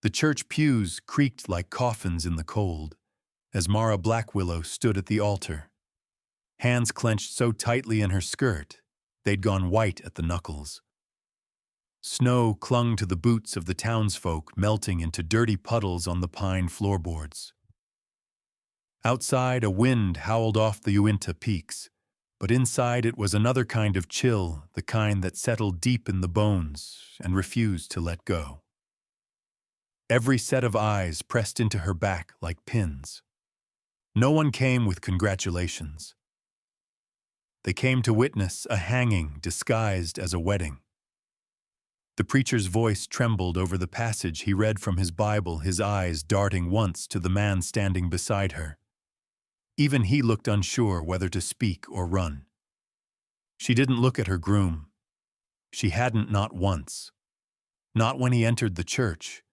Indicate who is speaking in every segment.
Speaker 1: The church pews creaked like coffins in the cold, as Mara Blackwillow stood at the altar, hands clenched so tightly in her skirt they'd gone white at the knuckles. Snow clung to the boots of the townsfolk, melting into dirty puddles on the pine floorboards. Outside, a wind howled off the Uinta peaks, but inside it was another kind of chill, the kind that settled deep in the bones and refused to let go. Every set of eyes pressed into her back like pins. No one came with congratulations. They came to witness a hanging disguised as a wedding. The preacher's voice trembled over the passage he read from his Bible, his eyes darting once to the man standing beside her. Even he looked unsure whether to speak or run. She didn't look at her groom. She hadn't, not once. Not when he entered the church.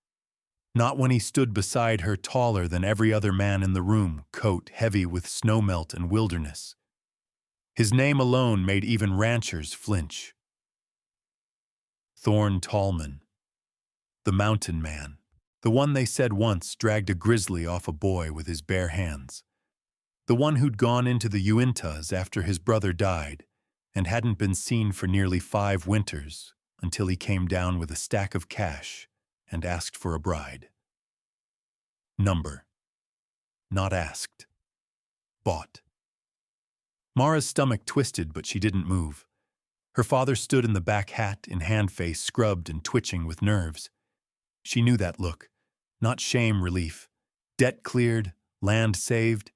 Speaker 1: Not when he stood beside her, taller than every other man in the room, coat heavy with snowmelt and wilderness. His name alone made even ranchers flinch. Thorne Tallman, the mountain man, the one they said once dragged a grizzly off a boy with his bare hands, the one who'd gone into the Uintas after his brother died and hadn't been seen for nearly 5 winters until he came down with a stack of cash and asked for a bride. Number. Not asked. Bought. Mara's stomach twisted, but she didn't move. Her father stood in the back, hat in hand, face scrubbed and twitching with nerves. She knew that look. Not shame, relief. Debt cleared, land saved.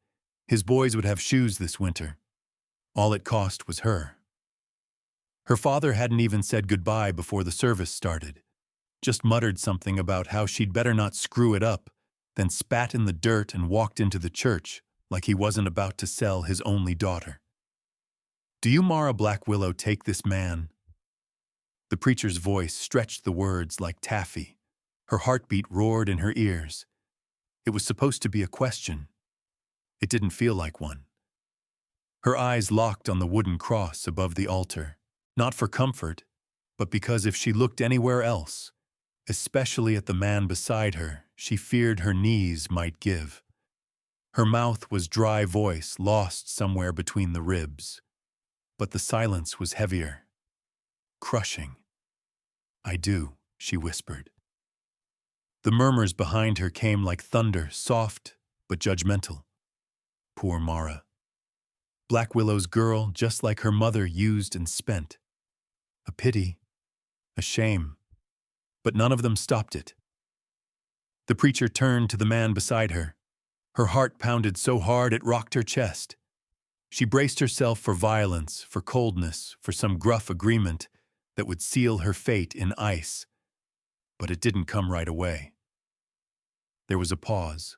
Speaker 1: His boys would have shoes this winter. All it cost was her. Her father hadn't even said goodbye before the service started. Just muttered something about how she'd better not screw it up, then spat in the dirt and walked into the church like he wasn't about to sell his only daughter. "Do you, Mara Blackwillow, take this man?" The preacher's voice stretched the words like taffy. Her heartbeat roared in her ears. It was supposed to be a question. It didn't feel like one. Her eyes locked on the wooden cross above the altar, not for comfort, but because if she looked anywhere else, especially at the man beside her, she feared her knees might give. Her mouth was dry voice lost somewhere between the ribs. But the silence was heavier, crushing. "I do," she whispered. The murmurs behind her came like thunder, soft but judgmental. Poor Mara. Blackwillow's girl, just like her mother, used and spent. A pity, a shame, but none of them stopped it. The preacher turned to the man beside her. Her heart pounded so hard it rocked her chest. She braced herself for violence, for coldness, for some gruff agreement that would seal her fate in ice. But it didn't come right away. There was a pause,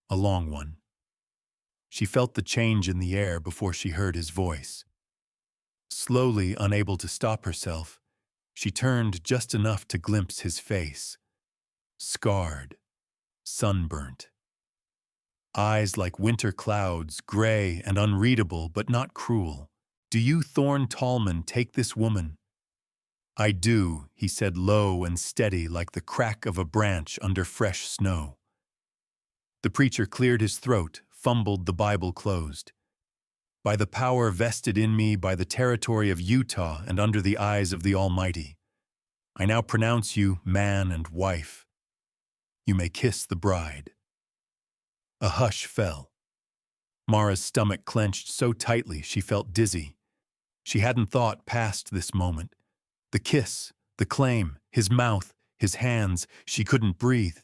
Speaker 1: a long one. She felt the change in the air before she heard his voice. Slowly, unable to stop herself, she turned just enough to glimpse his face. Scarred, sunburnt. Eyes like winter clouds, gray and unreadable but not cruel. "Do you, Thorne Tallman, take this woman?" "I do," he said, low and steady like the crack of a branch under fresh snow. The preacher cleared his throat, fumbled the Bible closed. "By the power vested in me by the territory of Utah and under the eyes of the Almighty, I now pronounce you man and wife. You may kiss the bride." A hush fell. Mara's stomach clenched so tightly she felt dizzy. She hadn't thought past this moment. The kiss, the claim, his mouth, his hands, she couldn't breathe.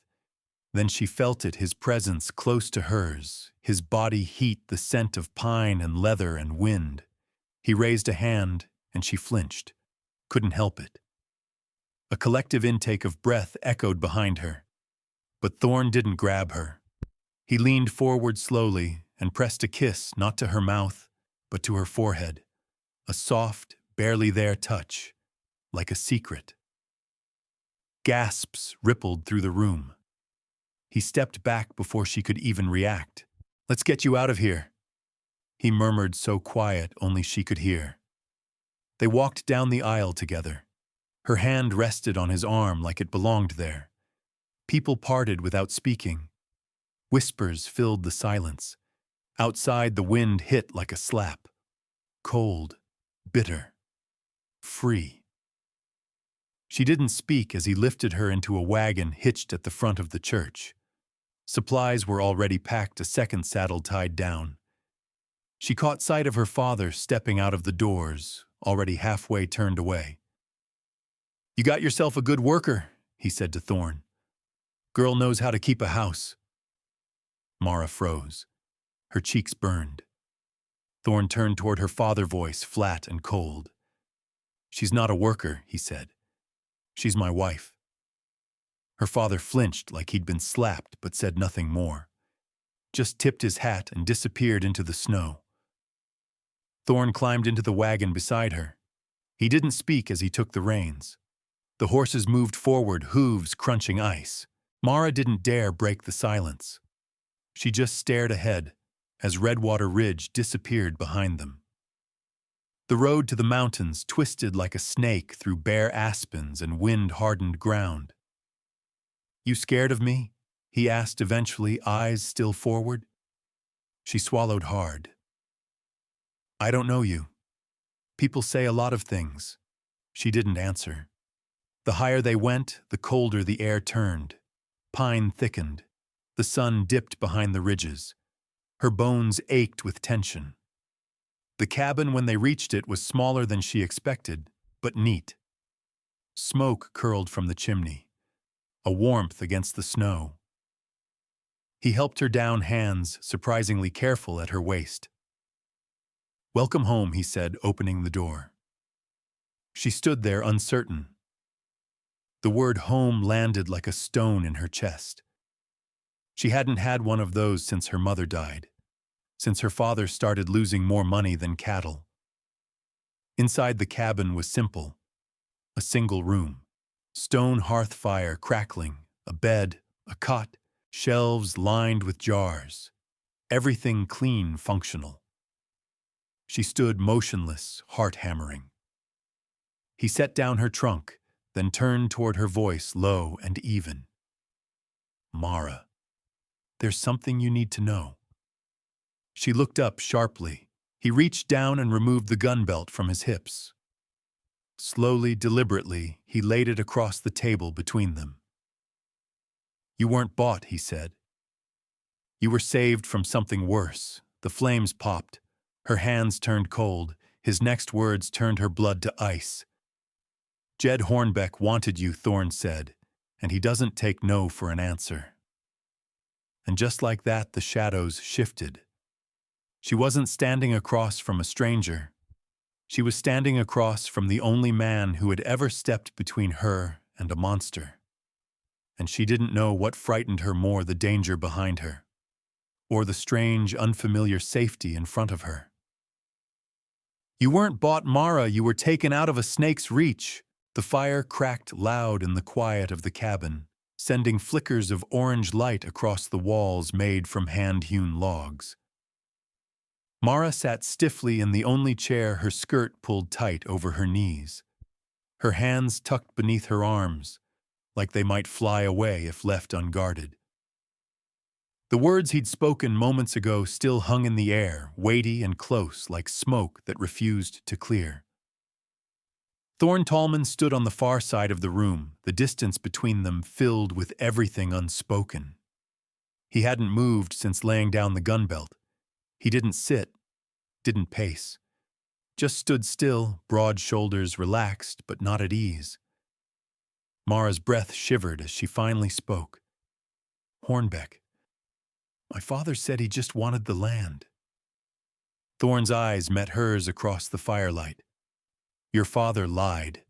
Speaker 1: Then she felt it, his presence close to hers, his body heat, the scent of pine and leather and wind. He raised a hand, and she flinched. Couldn't help it. A collective intake of breath echoed behind her. But Thorne didn't grab her. He leaned forward slowly and pressed a kiss not to her mouth, but to her forehead. A soft, barely there touch, like a secret. Gasps rippled through the room. He stepped back before she could even react. "Let's get you out of here," he murmured, so quiet only she could hear. They walked down the aisle together. Her hand rested on his arm like it belonged there. People parted without speaking. Whispers filled the silence. Outside, the wind hit like a slap. Cold, bitter, free. She didn't speak as he lifted her into a wagon hitched at the front of the church. Supplies were already packed, a second saddle tied down. She caught sight of her father stepping out of the doors, already halfway turned away. "You got yourself a good worker," he said to Thorn. "Girl knows how to keep a house." Mara froze. Her cheeks burned. Thorn turned toward her father, voice flat and cold. "She's not a worker," he said. "She's my wife." Her father flinched like he'd been slapped, but said nothing more. Just tipped his hat and disappeared into the snow. Thorn climbed into the wagon beside her. He didn't speak as he took the reins. The horses moved forward, hooves crunching ice. Mara didn't dare break the silence. She just stared ahead as Redwater Ridge disappeared behind them. The road to the mountains twisted like a snake through bare aspens and wind-hardened ground. "You scared of me?" he asked eventually, eyes still forward. She swallowed hard. "I don't know you. People say a lot of things." She didn't answer. The higher they went, the colder the air turned. Pine thickened. The sun dipped behind the ridges. Her bones ached with tension. The cabin, when they reached it, was smaller than she expected, but neat. Smoke curled from the chimney, a warmth against the snow. He helped her down, hands surprisingly careful at her waist. "Welcome home," he said, opening the door. She stood there uncertain. The word home landed like a stone in her chest. She hadn't had one of those since her mother died, since her father started losing more money than cattle. Inside the cabin was simple. A single room. Stone hearth fire crackling, a bed, a cot, shelves lined with jars. Everything clean, functional. She stood motionless, heart hammering. He set down her trunk, then turned toward her, voice low and even. "Mara, there's something you need to know." She looked up sharply. He reached down and removed the gun belt from his hips. Slowly, deliberately, he laid it across the table between them. "You weren't bought," he said. "You were saved from something worse." The flames popped. Her hands turned cold. His next words turned her blood to ice. "Jed Hornbeck wanted you," Thorn said, "and he doesn't take no for an answer." And just like that, the shadows shifted. She wasn't standing across from a stranger. She was standing across from the only man who had ever stepped between her and a monster. And she didn't know what frightened her more, the danger behind her, or the strange, unfamiliar safety in front of her. "You weren't bought, Mara, you were taken out of a snake's reach." The fire cracked loud in the quiet of the cabin, sending flickers of orange light across the walls made from hand-hewn logs. Mara sat stiffly in the only chair, her skirt pulled tight over her knees. Her hands tucked beneath her arms, like they might fly away if left unguarded. The words he'd spoken moments ago still hung in the air, weighty and close, like smoke that refused to clear. Thorn Tallman stood on the far side of the room, the distance between them filled with everything unspoken. He hadn't moved since laying down the gun belt. He didn't sit, didn't pace. Just stood still, broad shoulders relaxed but not at ease. Mara's breath shivered as she finally spoke. "Hornbeck, my father said he just wanted the land." Thorn's eyes met hers across the firelight. "Your father lied."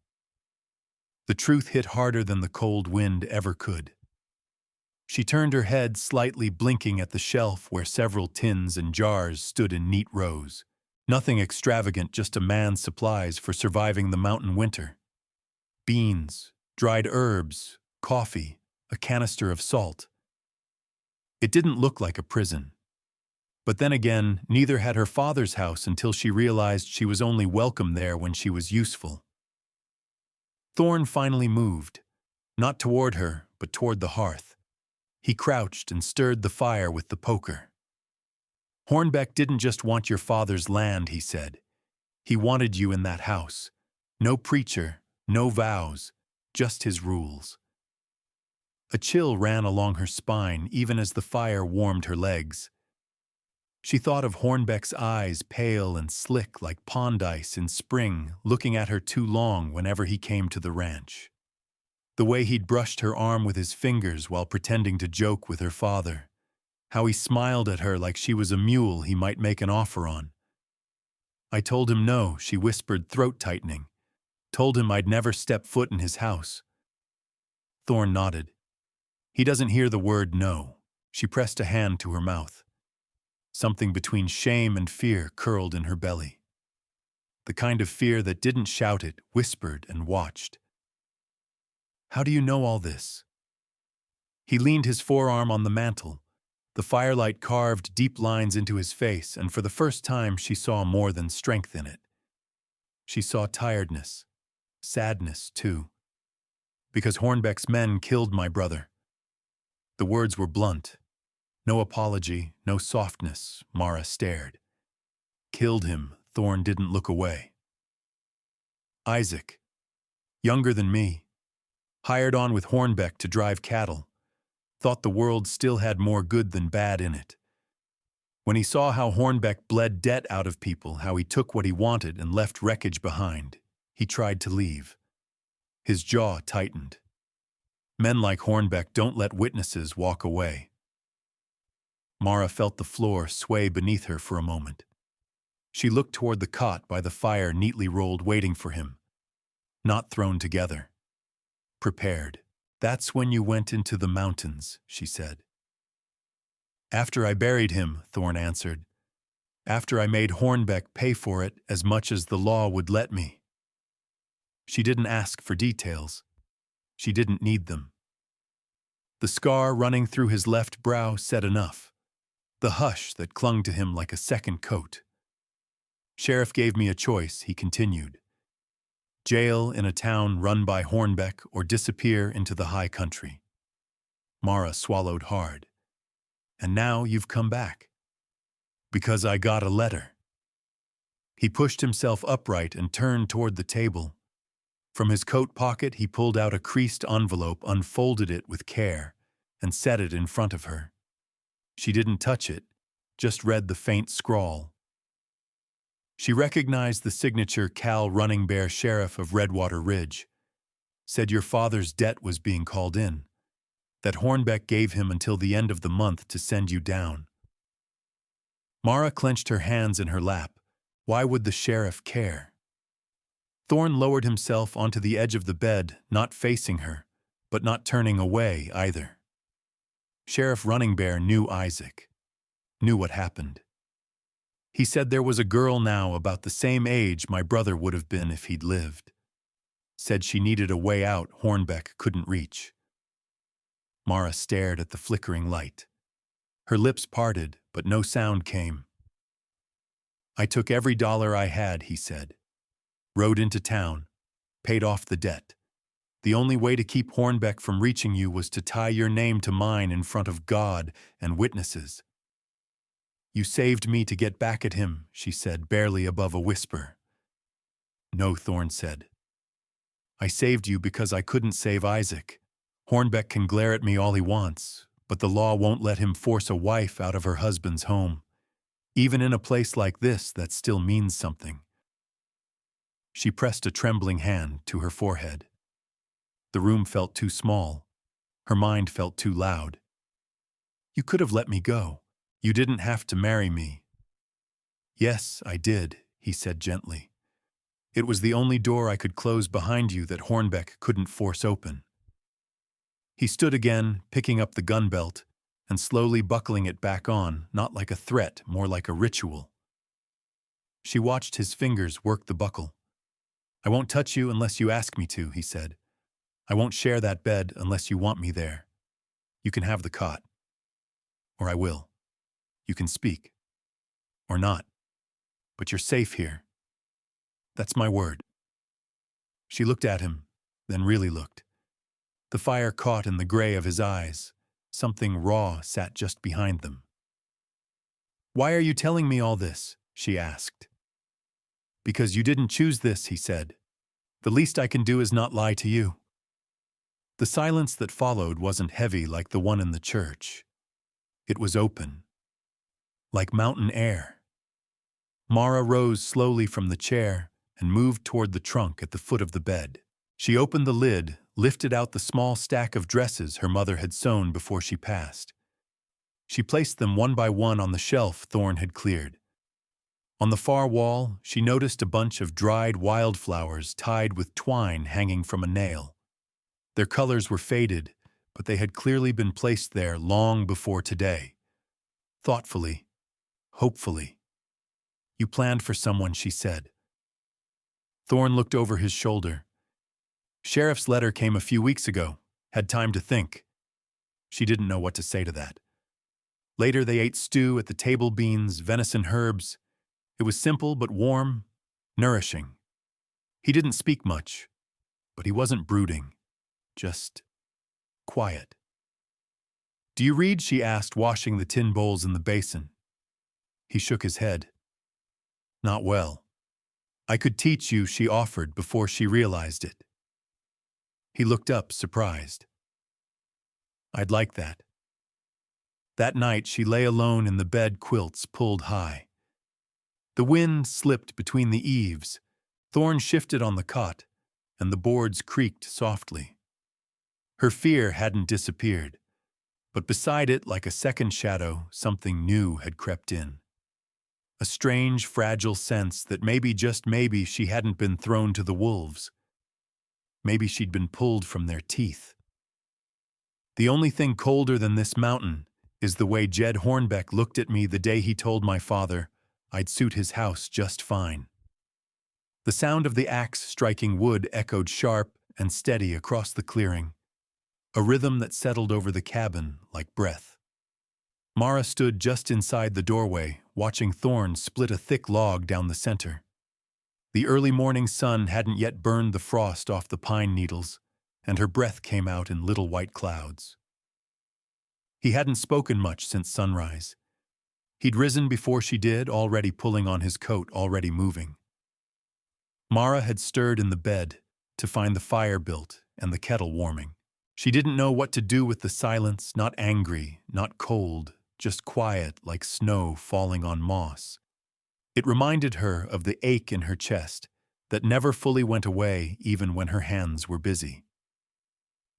Speaker 1: The truth hit harder than the cold wind ever could. She turned her head, slightly blinking at the shelf where several tins and jars stood in neat rows. Nothing extravagant, just a man's supplies for surviving the mountain winter. Beans, dried herbs, coffee, a canister of salt. It didn't look like a prison. But then again, neither had her father's house until she realized she was only welcome there when she was useful. Thorn finally moved, not toward her, but toward the hearth. He crouched and stirred the fire with the poker. Hornbeck didn't just want your father's land, he said. He wanted you in that house. No preacher, no vows, just his rules. A chill ran along her spine even as the fire warmed her legs. She thought of Hornbeck's eyes, pale and slick like pond ice in spring, looking at her too long whenever he came to the ranch. The way he'd brushed her arm with his fingers while pretending to joke with her father. How he smiled at her like she was a mule he might make an offer on. I told him no, she whispered, throat tightening. Told him I'd never step foot in his house. Thorne nodded. He doesn't hear the word no. She pressed a hand to her mouth. Something between shame and fear curled in her belly. The kind of fear that didn't shout it, whispered and watched. How do you know all this? He leaned his forearm on the mantel. The firelight carved deep lines into his face, and for the first time she saw more than strength in it. She saw tiredness, sadness too. Because Hornbeck's men killed my brother. The words were blunt. No apology, no softness, Mara stared. Killed him, Thorne didn't look away. Isaac, younger than me, hired on with Hornbeck to drive cattle, thought the world still had more good than bad in it. When he saw how Hornbeck bled debt out of people, how he took what he wanted and left wreckage behind, he tried to leave. His jaw tightened. Men like Hornbeck don't let witnesses walk away. Mara felt the floor sway beneath her for a moment. She looked toward the cot by the fire neatly rolled waiting for him. Not thrown together. Prepared. That's when you went into the mountains, she said. After I buried him, Thorne answered. After I made Hornbeck pay for it as much as the law would let me. She didn't ask for details. She didn't need them. The scar running through his left brow said enough. The hush that clung to him like a second coat. Sheriff gave me a choice, he continued. Jail in a town run by Hornbeck or disappear into the high country. Mara swallowed hard. And now you've come back. Because I got a letter. He pushed himself upright and turned toward the table. From his coat pocket he pulled out a creased envelope, unfolded it with care, and set it in front of her. She didn't touch it, just read the faint scrawl. She recognized the signature Cal Running Bear, Sheriff of Redwater Ridge. Said your father's debt was being called in. That Hornbeck gave him until the end of the month to send you down. Mara clenched her hands in her lap. Why would the sheriff care? Thorne lowered himself onto the edge of the bed, not facing her, but not turning away either. Sheriff Running Bear knew Isaac, knew what happened. He said there was a girl now about the same age my brother would have been if he'd lived. Said she needed a way out Hornbeck couldn't reach. Mara stared at the flickering light. Her lips parted, but no sound came. I took every dollar I had, he said. Rode into town, paid off the debt. The only way to keep Hornbeck from reaching you was to tie your name to mine in front of God and witnesses. You saved me to get back at him, she said, barely above a whisper. No, Thorne said. I saved you because I couldn't save Isaac. Hornbeck can glare at me all he wants, but the law won't let him force a wife out of her husband's home. Even in a place like this, that still means something. She pressed a trembling hand to her forehead. The room felt too small. Her mind felt too loud. You could have let me go. You didn't have to marry me. Yes, I did, he said gently. It was the only door I could close behind you that Hornbeck couldn't force open. He stood again, picking up the gun belt, and slowly buckling it back on, not like a threat, more like a ritual. She watched his fingers work the buckle. I won't touch you unless you ask me to, he said. I won't share that bed unless you want me there. You can have the cot. Or I will. You can speak. Or not. But you're safe here. That's my word. She looked at him, then really looked. The fire caught in the gray of his eyes. Something raw sat just behind them. "Why are you telling me all this?" she asked. "Because you didn't choose this," he said. "The least I can do is not lie to you." The silence that followed wasn't heavy like the one in the church. It was open, like mountain air. Mara rose slowly from the chair and moved toward the trunk at the foot of the bed. She opened the lid, lifted out the small stack of dresses her mother had sewn before she passed. She placed them one by one on the shelf Thorn had cleared. On the far wall, she noticed a bunch of dried wildflowers tied with twine hanging from a nail. Their colors were faded, but they had clearly been placed there long before today. Thoughtfully, hopefully. "You planned for someone," she said. Thorn looked over his shoulder. "Sheriff's letter came a few weeks ago. Had time to think." She didn't know what to say to that. Later they ate stew at the table, beans, venison, herbs. It was simple but warm, nourishing. He didn't speak much, but he wasn't brooding, just quiet. "Do you read?" she asked, washing the tin bowls in the basin. He shook his head. "Not well." "I could teach you," she offered before she realized it. He looked up, surprised. "I'd like that." That night she lay alone in the bed, quilts pulled high. The wind slipped between the eaves. Thorn shifted on the cot, and the boards creaked softly. Her fear hadn't disappeared, but beside it, like a second shadow, something new had crept in. A strange, fragile sense that maybe, just maybe, she hadn't been thrown to the wolves. Maybe she'd been pulled from their teeth. "The only thing colder than this mountain is the way Jed Hornbeck looked at me the day he told my father I'd suit his house just fine." The sound of the axe striking wood echoed sharp and steady across the clearing, a rhythm that settled over the cabin like breath. Mara stood just inside the doorway, watching Thorn split a thick log down the center. The early morning sun hadn't yet burned the frost off the pine needles, and her breath came out in little white clouds. He hadn't spoken much since sunrise. He'd risen before she did, already pulling on his coat, already moving. Mara had stirred in the bed to find the fire built and the kettle warming. She didn't know what to do with the silence, not angry, not cold, just quiet like snow falling on moss. It reminded her of the ache in her chest that never fully went away even when her hands were busy.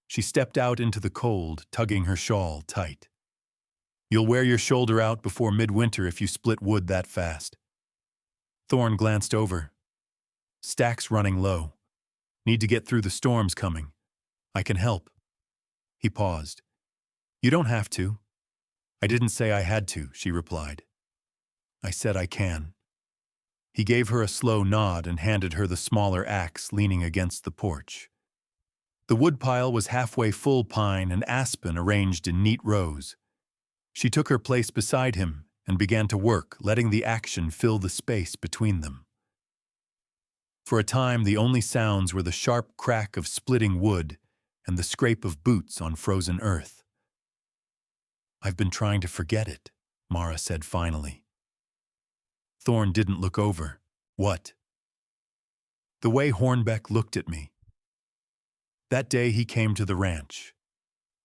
Speaker 1: She stepped out into the cold, tugging her shawl tight. "You'll wear your shoulder out before midwinter if you split wood that fast." Thorn glanced over. "Stack's running low. Need to get through the storms coming. I can help." He paused. "You don't have to." "I didn't say I had to," she replied. "I said I can." He gave her a slow nod and handed her the smaller axe leaning against the porch. The woodpile was halfway full, pine and aspen arranged in neat rows. She took her place beside him and began to work, letting the action fill the space between them. For a time, the only sounds were the sharp crack of splitting wood and the scrape of boots on frozen earth. "I've been trying to forget it," Mara said finally. Thorn didn't look over. "What?" "The way Hornbeck looked at me. That day he came to the ranch,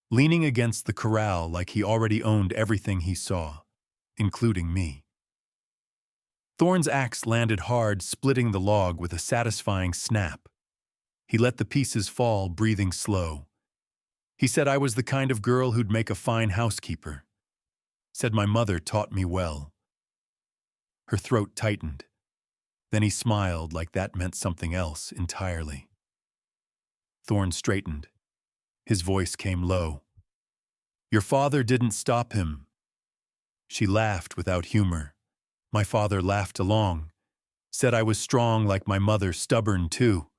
Speaker 1: leaning against the corral like he already owned everything he saw, including me." Thorn's axe landed hard, splitting the log with a satisfying snap. He let the pieces fall, breathing slow. He said I was the kind of girl who'd make a fine housekeeper. Said my mother taught me well. Her throat tightened. Then he smiled like that meant something else entirely. Thorn straightened. His voice came low. "Your father didn't stop him." She laughed without humor. My father laughed along. Said I was strong like my mother, stubborn too.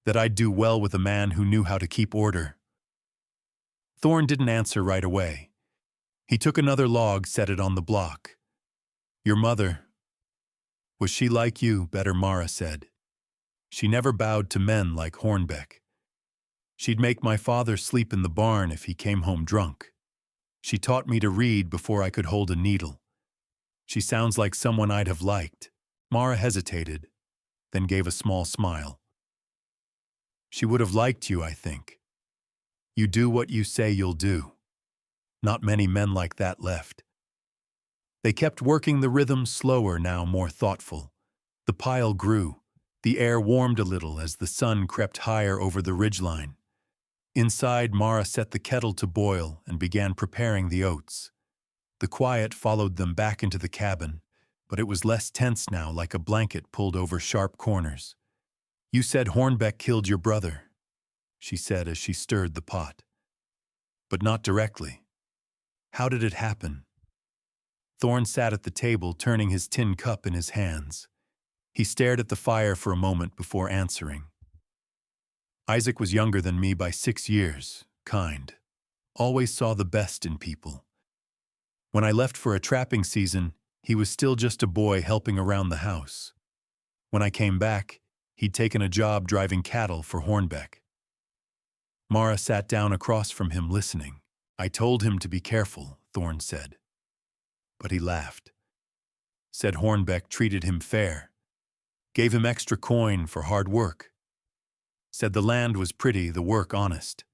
Speaker 1: That I'd do well with a man who knew how to keep order. Thorn didn't answer right away. He took another log, set it on the block. "Your mother, was she like you?" Better, Mara said. "She never bowed to men like Hornbeck. She'd make my father sleep in the barn if he came home drunk. She taught me to read before I could hold a needle. She sounds like someone I'd have liked. Mara hesitated, then gave a small smile. She would have liked you, I think. You do what you say you'll do. Not many men like that left. They kept working the rhythm slower now, more thoughtful. The pile grew. The air warmed a little as the sun crept higher over the ridgeline. Inside, Mara set the kettle to boil and began preparing the oats. The quiet followed them back into the cabin, but it was less tense now, like a blanket pulled over sharp corners. You said Hornbeck killed your brother, she said as she stirred the pot. But not directly. How did it happen? Thorn sat at the table, turning his tin cup in his hands. He stared at the fire for a moment before answering. Isaac was younger than me by 6 years, kind. Always saw the best in people. When I left for a trapping season, he was still just a boy helping around the house. When I came back, he'd taken a job driving cattle for Hornbeck. Mara sat down across from him, listening. I told him to be careful, Thorn said. But he laughed. Said Hornbeck treated him fair. Gave him extra coin for hard work. Said the land was pretty, the work honest.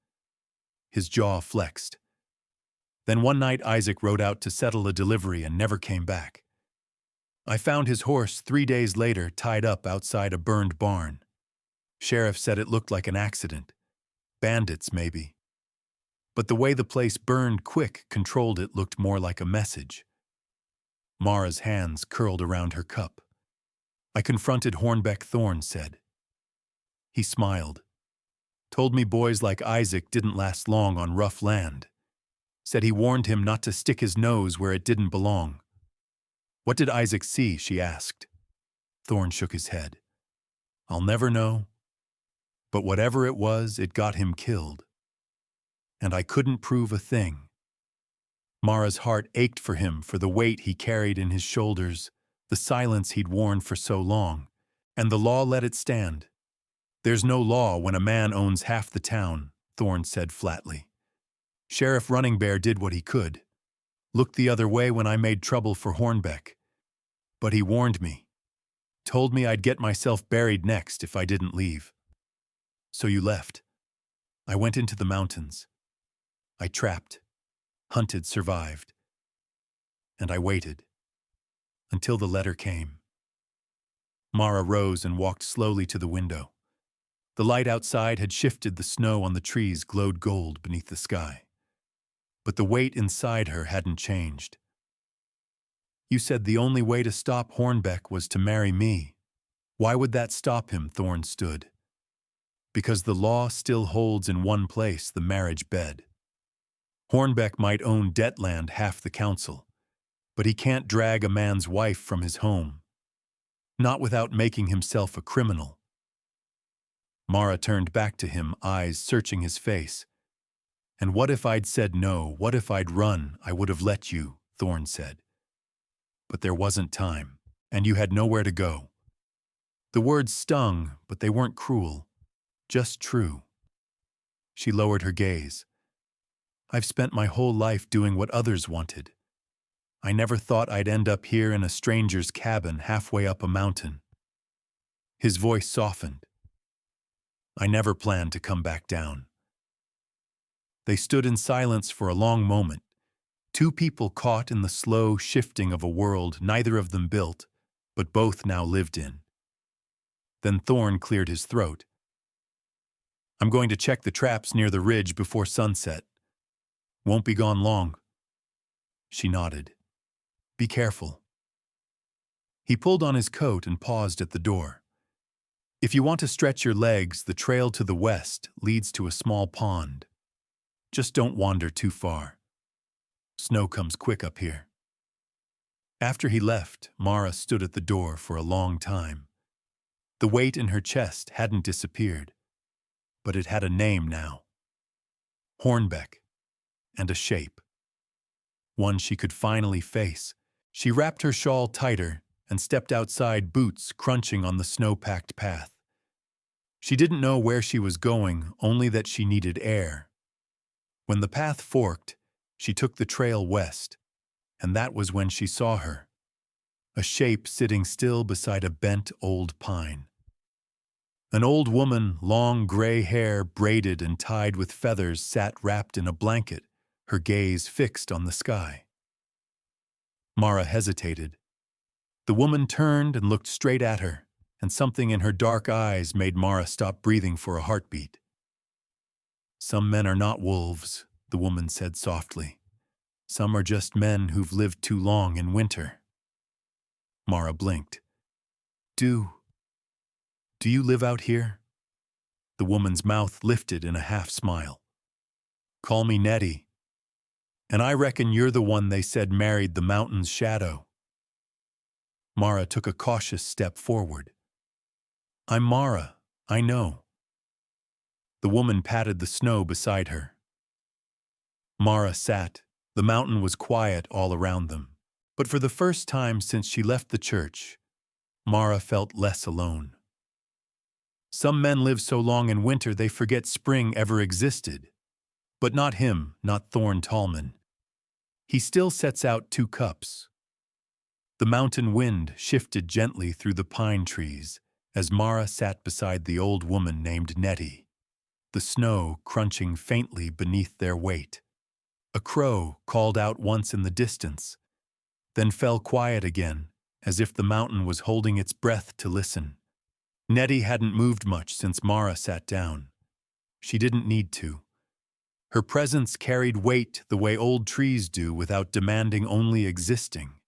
Speaker 1: His jaw flexed. Then one night Isaac rode out to settle a delivery and never came back. I found his horse 3 days later tied up outside a burned barn. Sheriff said it looked like an accident. Bandits, maybe. But the way the place burned quick controlled it looked more like a message. Mara's hands curled around her cup. I confronted Hornbeck, Thorn said. He smiled. Told me boys like Isaac didn't last long on rough land. Said he warned him not to stick his nose where it didn't belong. What did Isaac see? She asked. Thorn shook his head. I'll never know. But whatever it was, it got him killed. And I couldn't prove a thing. Mara's heart ached for him, for the weight he carried in his shoulders, the silence he'd worn for so long, and the law let it stand. There's no law when a man owns half the town, Thorn said flatly. Sheriff Running Bear did what he could. Looked the other way when I made trouble for Hornbeck. But he warned me. Told me I'd get myself buried next if I didn't leave. So you left. I went into the mountains. I trapped, hunted, survived. And I waited. Until the letter came. Mara rose and walked slowly to the window. The light outside had shifted, the snow on the trees glowed gold beneath the sky. But the weight inside her hadn't changed. You said the only way to stop Hornbeck was to marry me. Why would that stop him? Thorn stood. Because the law still holds in one place, the marriage bed. Hornbeck might own Dettland, half the council, but he can't drag a man's wife from his home. Not without making himself a criminal. Mara turned back to him, eyes searching his face. And what if I'd said no? What if I'd run? I would have let you, Thorn said. But there wasn't time, and you had nowhere to go. The words stung, but they weren't cruel, just true. She lowered her gaze. I've spent my whole life doing what others wanted. I never thought I'd end up here in a stranger's cabin halfway up a mountain. His voice softened. I never planned to come back down. They stood in silence for a long moment, two people caught in the slow shifting of a world neither of them built, but both now lived in. Then Thorn cleared his throat. I'm going to check the traps near the ridge before sunset. Won't be gone long. She nodded. Be careful. He pulled on his coat and paused at the door. If you want to stretch your legs, the trail to the west leads to a small pond. Just don't wander too far. Snow comes quick up here. After he left, Mara stood at the door for a long time. The weight in her chest hadn't disappeared, but it had a name now. Hornbeck, and a shape. One she could finally face. She wrapped her shawl tighter and stepped outside, boots crunching on the snow-packed path. She didn't know where she was going, only that she needed air. When the path forked, She took the trail west, and that was when she saw her, a shape sitting still beside a bent old pine. An old woman, long gray hair braided and tied with feathers, sat wrapped in a blanket, her gaze fixed on the sky. Mara hesitated. The woman turned and looked straight at her, and something in her dark eyes made Mara stop breathing for a heartbeat. "Some men are not wolves," the woman said softly. "Some are just men who've lived too long in winter." Mara blinked. Do you live out here?" The woman's mouth lifted in a half-smile. "Call me Nettie. And I reckon you're the one they said married the mountain's shadow." Mara took a cautious step forward. "I'm Mara, I know." The woman patted the snow beside her. Mara sat. The mountain was quiet all around them. But for the first time since she left the church, Mara felt less alone. Some men live so long in winter they forget spring ever existed. But not him, not Thorn Tallman. He still sets out 2 cups. The mountain wind shifted gently through the pine trees as Mara sat beside the old woman named Nettie, the snow crunching faintly beneath their weight. A crow called out once in the distance, then fell quiet again, as if the mountain was holding its breath to listen. Nettie hadn't moved much since Mara sat down. She didn't need to. Her presence carried weight the way old trees do without demanding only existing.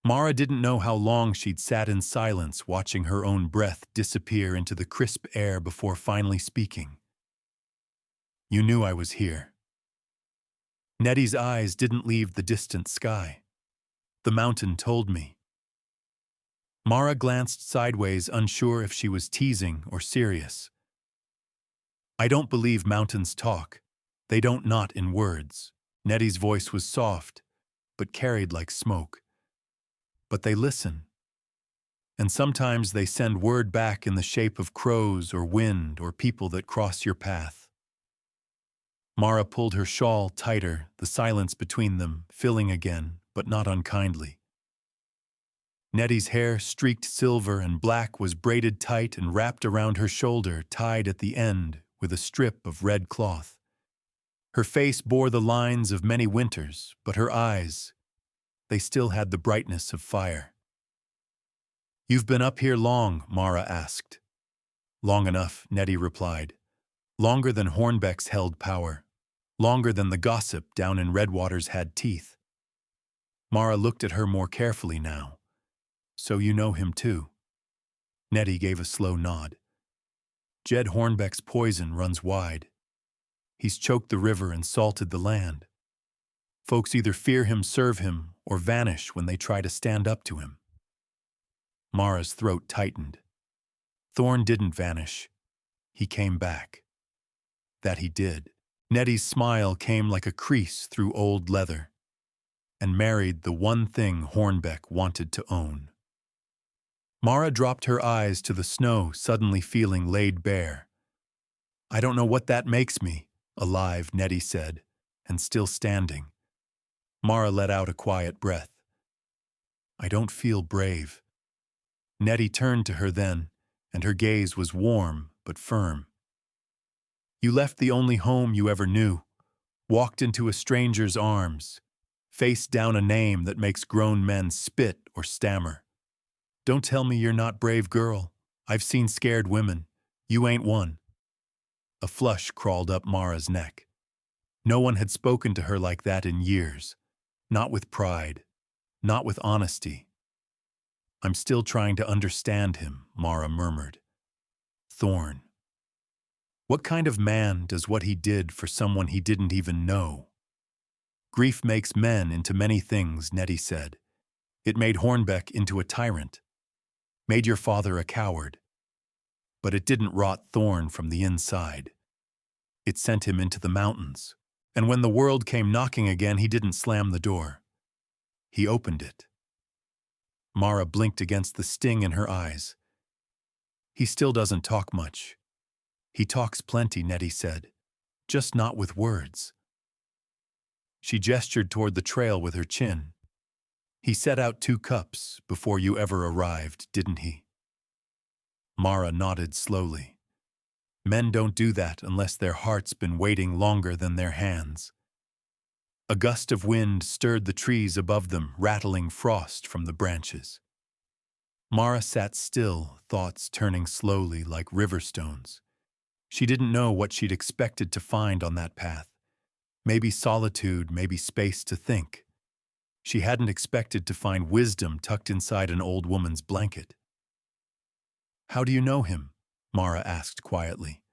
Speaker 1: Mara didn't know how long she'd sat in silence watching her own breath disappear into the crisp air before finally speaking. "You knew I was here." Nettie's eyes didn't leave the distant sky. "The mountain told me." Mara glanced sideways, unsure if she was teasing or serious. "I don't believe mountains talk. They don't, not in words." Nettie's voice was soft, but carried like smoke. "But they listen. And sometimes they send word back in the shape of crows or wind or people that cross your path." Mara pulled her shawl tighter, the silence between them filling again, but not unkindly. Nettie's hair, streaked silver and black, was braided tight and wrapped around her shoulder, tied at the end with a strip of red cloth. Her face bore the lines of many winters, but her eyes, they still had the brightness of fire. "You've been up here long?" Mara asked. "Long enough," Nettie replied. "Longer than Hornbeck's held power. Longer than the gossip down in Redwater's had teeth." Mara looked at her more carefully now. "So you know him too?" Nettie gave a slow nod. "Jed Hornbeck's poison runs wide. He's choked the river and salted the land. Folks either fear him, serve him, or vanish when they try to stand up to him." Mara's throat tightened. "Thorn didn't vanish. He came back." "That he did." Nettie's smile came like a crease through old leather. "And married the one thing Hornbeck wanted to own." Mara dropped her eyes to the snow, suddenly feeling laid bare. "I don't know what that makes me." "Alive," Nettie said, "and still standing." Mara let out a quiet breath. "I don't feel brave." Nettie turned to her then, and her gaze was warm but firm. "You left the only home you ever knew, walked into a stranger's arms, faced down a name that makes grown men spit or stammer. Don't tell me you're not brave, girl. I've seen scared women. You ain't one." A flush crawled up Mara's neck. No one had spoken to her like that in years. Not with pride. Not with honesty. "I'm still trying to understand him," Mara murmured. "Thorn. What kind of man does what he did for someone he didn't even know?" "Grief makes men into many things," Nettie said. "It made Hornbeck into a tyrant. Made your father a coward. But it didn't rot Thorn from the inside. It sent him into the mountains. And when the world came knocking again, he didn't slam the door. He opened it." Mara blinked against the sting in her eyes. "He still doesn't talk much." "He talks plenty," Nettie said. "Just not with words." She gestured toward the trail with her chin. "He set out 2 cups before you ever arrived, didn't he?" Mara nodded slowly. Men don't do that unless their heart's been waiting longer than their hands. A gust of wind stirred the trees above them, rattling frost from the branches. Mara sat still, thoughts turning slowly like river stones. She didn't know what she'd expected to find on that path. Maybe solitude, maybe space to think. She hadn't expected to find wisdom tucked inside an old woman's blanket. "How do you know him?" Mara asked quietly.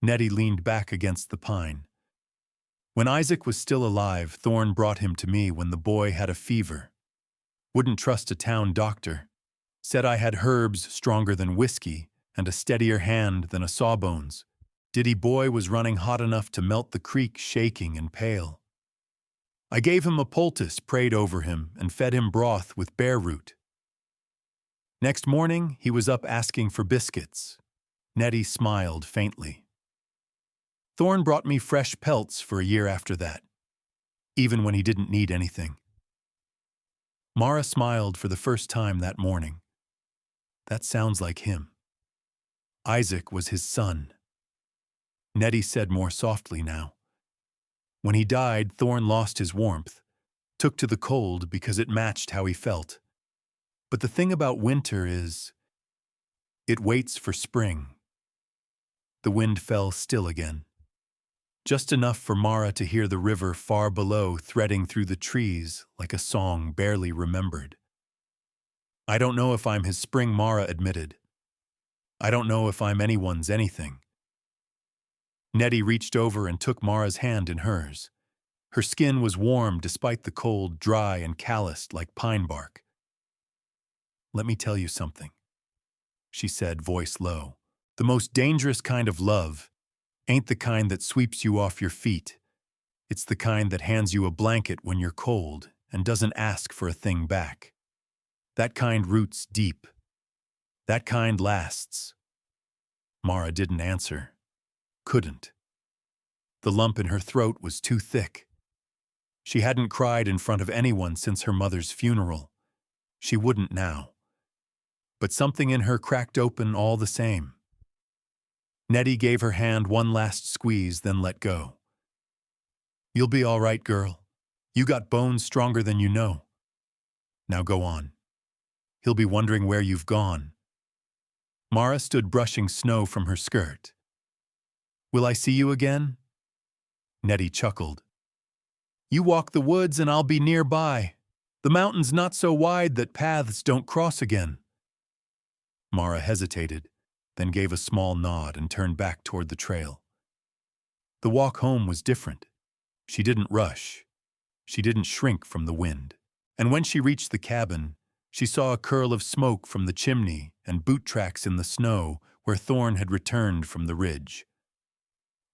Speaker 1: Nettie leaned back against the pine. "When Isaac was still alive, Thorn brought him to me when the boy had a fever. Wouldn't trust a town doctor. Said I had herbs stronger than whiskey and a steadier hand than a sawbones. Diddy boy was running hot enough to melt the creek, shaking and pale. I gave him a poultice, prayed over him, and fed him broth with bear root. Next morning, he was up asking for biscuits." Nettie smiled faintly. "Thorn brought me fresh pelts for a year after that, even when he didn't need anything." Mara smiled for the first time that morning. That sounds like him. Isaac was his son. Nettie said more softly now. When he died, Thorn lost his warmth, took to the cold because it matched how he felt. But the thing about winter is, it waits for spring. The wind fell still again. Just enough for Mara to hear the river far below threading through the trees like a song barely remembered. "I don't know if I'm his spring," Mara admitted. "I don't know if I'm anyone's anything." Nettie reached over and took Mara's hand in hers. Her skin was warm despite the cold, dry and calloused like pine bark. "Let me tell you something," she said, voice low. "The most dangerous kind of love ain't the kind that sweeps you off your feet. It's the kind that hands you a blanket when you're cold and doesn't ask for a thing back. That kind roots deep. That kind lasts." Mara didn't answer. Couldn't. The lump in her throat was too thick. She hadn't cried in front of anyone since her mother's funeral. She wouldn't now. But something in her cracked open all the same. Nettie gave her hand one last squeeze, then let go. "You'll be all right, girl. You got bones stronger than you know. Now go on. He'll be wondering where you've gone." Mara stood brushing snow from her skirt. "Will I see you again?" Nettie chuckled. "You walk the woods and I'll be nearby. The mountain's not so wide that paths don't cross again." Mara hesitated, then gave a small nod and turned back toward the trail. The walk home was different. She didn't rush. She didn't shrink from the wind. And when she reached the cabin, she saw a curl of smoke from the chimney and boot tracks in the snow where Thorn had returned from the ridge.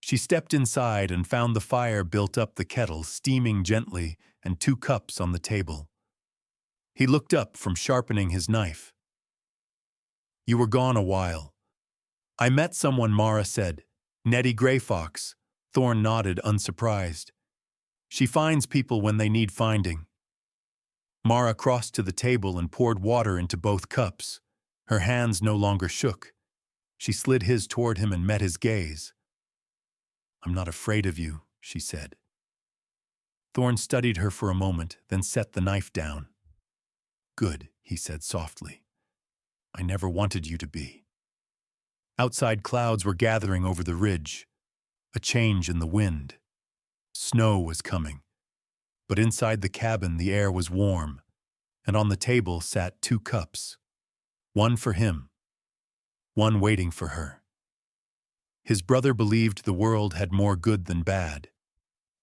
Speaker 1: She stepped inside and found the fire built up the kettle, steaming gently, and 2 cups on the table. He looked up from sharpening his knife. "You were gone a while." "I met someone," Mara said. "Nettie Greyfox." Thorn nodded, unsurprised. "She finds people when they need finding." Mara crossed to the table and poured water into both cups. Her hands no longer shook. She slid his toward him and met his gaze. "I'm not afraid of you," she said. Thorn studied her for a moment, then set the knife down. "Good," he said softly. "I never wanted you to be." Outside clouds were gathering over the ridge. A change in the wind. Snow was coming. But inside the cabin the air was warm, and on the table sat 2 cups. One for him. One waiting for her. His brother believed the world had more good than bad.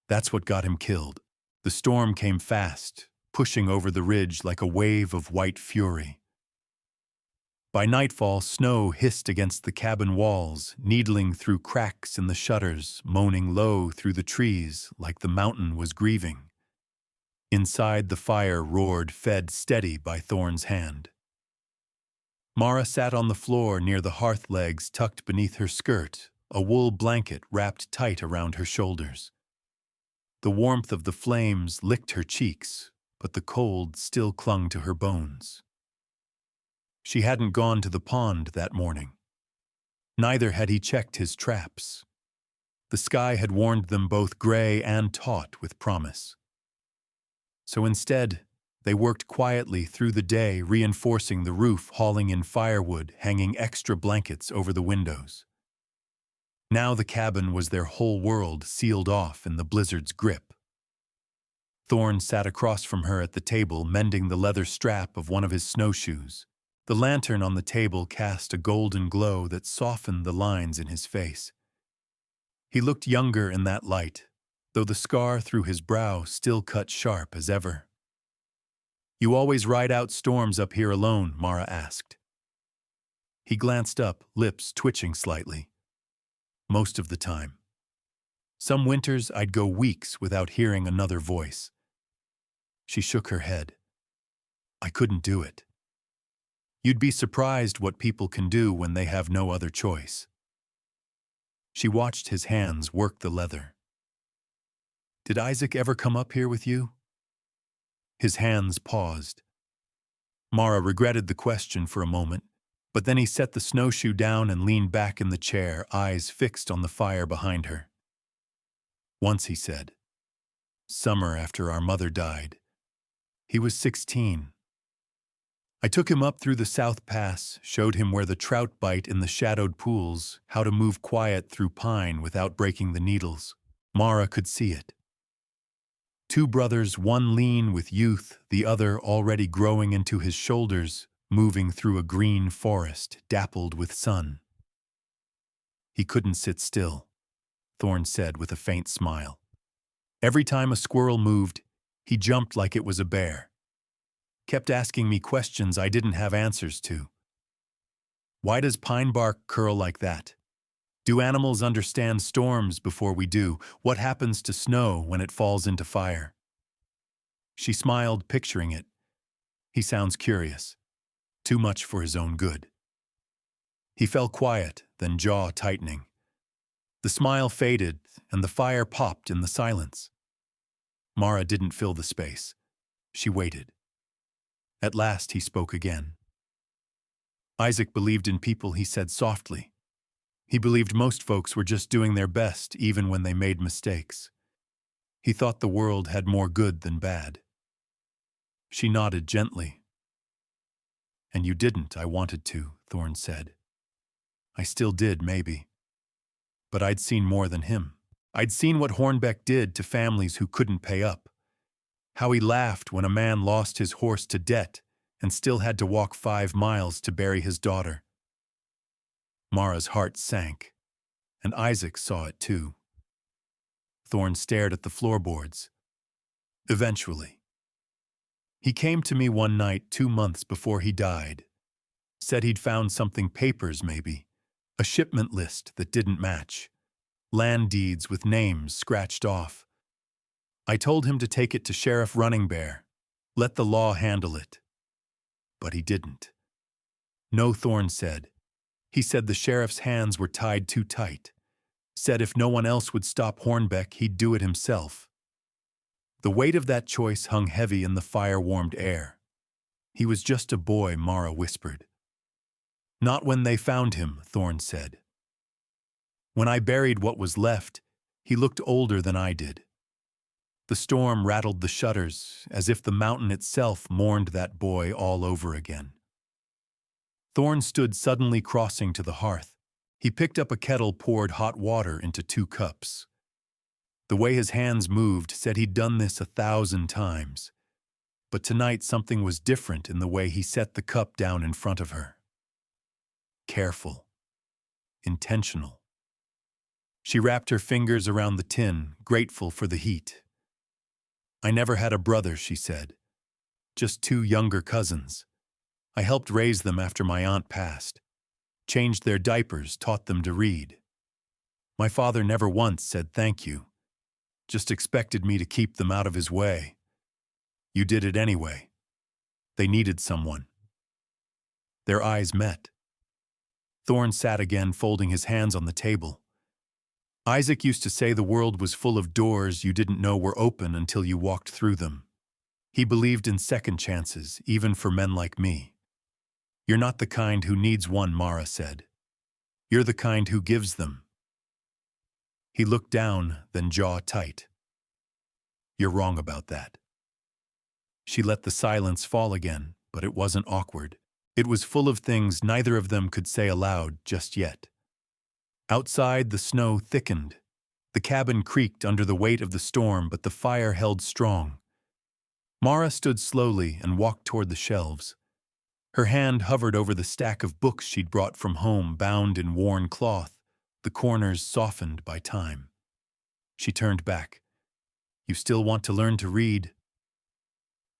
Speaker 1: That's what got him killed. The storm came fast, pushing over the ridge like a wave of white fury. By nightfall, snow hissed against the cabin walls, needling through cracks in the shutters, moaning low through the trees like the mountain was grieving. Inside, the fire roared, fed steady by Thorn's hand. Mara sat on the floor near the hearth legs tucked beneath her skirt, a wool blanket wrapped tight around her shoulders. The warmth of the flames licked her cheeks, but the cold still clung to her bones. She hadn't gone to the pond that morning. Neither had he checked his traps. The sky had warned them both gray and taut with promise. So instead, they worked quietly through the day, reinforcing the roof, hauling in firewood, hanging extra blankets over the windows. Now the cabin was their whole world sealed off in the blizzard's grip. Thorn sat across from her at the table, mending the leather strap of one of his snowshoes. The lantern on the table cast a golden glow that softened the lines in his face. He looked younger in that light, though the scar through his brow still cut sharp as ever. "You always ride out storms up here alone?" Mara asked. He glanced up, lips twitching slightly. "Most of the time. Some winters I'd go weeks without hearing another voice." She shook her head. "I couldn't do it. You'd be surprised what people can do when they have no other choice." She watched his hands work the leather. "Did Isaac ever come up here with you?" His hands paused. Mara regretted the question for a moment, but then he set the snowshoe down and leaned back in the chair, eyes fixed on the fire behind her. "Once," he said. "Summer after our mother died. He was 16. I took him up through the South Pass, showed him where the trout bite in the shadowed pools, how to move quiet through pine without breaking the needles." Mara could see it. Two brothers, one lean with youth, the other already growing into his shoulders, moving through a green forest dappled with sun. "He couldn't sit still," Thorn said with a faint smile. "Every time a squirrel moved, he jumped like it was a bear. Kept asking me questions I didn't have answers to. Why does pine bark curl like that? Do animals understand storms before we do? What happens to snow when it falls into fire?" She smiled, picturing it. He sounds curious. Too much for his own good. He fell quiet, then jaw tightening. The smile faded, and the fire popped in the silence. Mara didn't fill the space. She waited. At last he spoke again. "Isaac believed in people," he said softly. "He believed most folks were just doing their best even when they made mistakes. He thought the world had more good than bad." She nodded gently. "And you didn't, I wanted to," Thorn said. "I still did, maybe. But I'd seen more than him. I'd seen what Hornbeck did to families who couldn't pay up. How he laughed when a man lost his horse to debt and still had to walk 5 miles to bury his daughter." Mara's heart sank, and Isaac saw it too. Thorn stared at the floorboards. "Eventually. He came to me one night 2 months before he died. Said he'd found something, papers maybe, a shipment list that didn't match, land deeds with names scratched off. I told him to take it to Sheriff Running Bear, let the law handle it. But he didn't." "No," Thorn said. "He said the sheriff's hands were tied too tight. Said if no one else would stop Hornbeck, he'd do it himself." The weight of that choice hung heavy in the fire-warmed air. "He was just a boy," Mara whispered. "Not when they found him," Thorn said. "When I buried what was left, he looked older than I did." The storm rattled the shutters, as if the mountain itself mourned that boy all over again. Thorn stood suddenly, crossing to the hearth. He picked up a kettle, poured hot water into 2 cups. The way his hands moved said he'd done this 1,000 times. But tonight something was different in the way he set the cup down in front of her. Careful. Intentional. She wrapped her fingers around the tin, grateful for the heat. "I never had a brother," she said. "Just 2 younger cousins. I helped raise them after my aunt passed. Changed their diapers, taught them to read. My father never once said thank you. Just expected me to keep them out of his way. You did it anyway. They needed someone." Their eyes met. Thorn sat again, folding his hands on the table. Isaac used to say the world was full of doors you didn't know were open until you walked through them. He believed in second chances, even for men like me. You're not the kind who needs one, Mara said. You're the kind who gives them. He looked down, then jaw tight. You're wrong about that. She let the silence fall again, but it wasn't awkward. It was full of things neither of them could say aloud just yet. Outside, the snow thickened. The cabin creaked under the weight of the storm, but the fire held strong. Mara stood slowly and walked toward the shelves. Her hand hovered over the stack of books she'd brought from home, bound in worn cloth, the corners softened by time. She turned back. You still want to learn to read?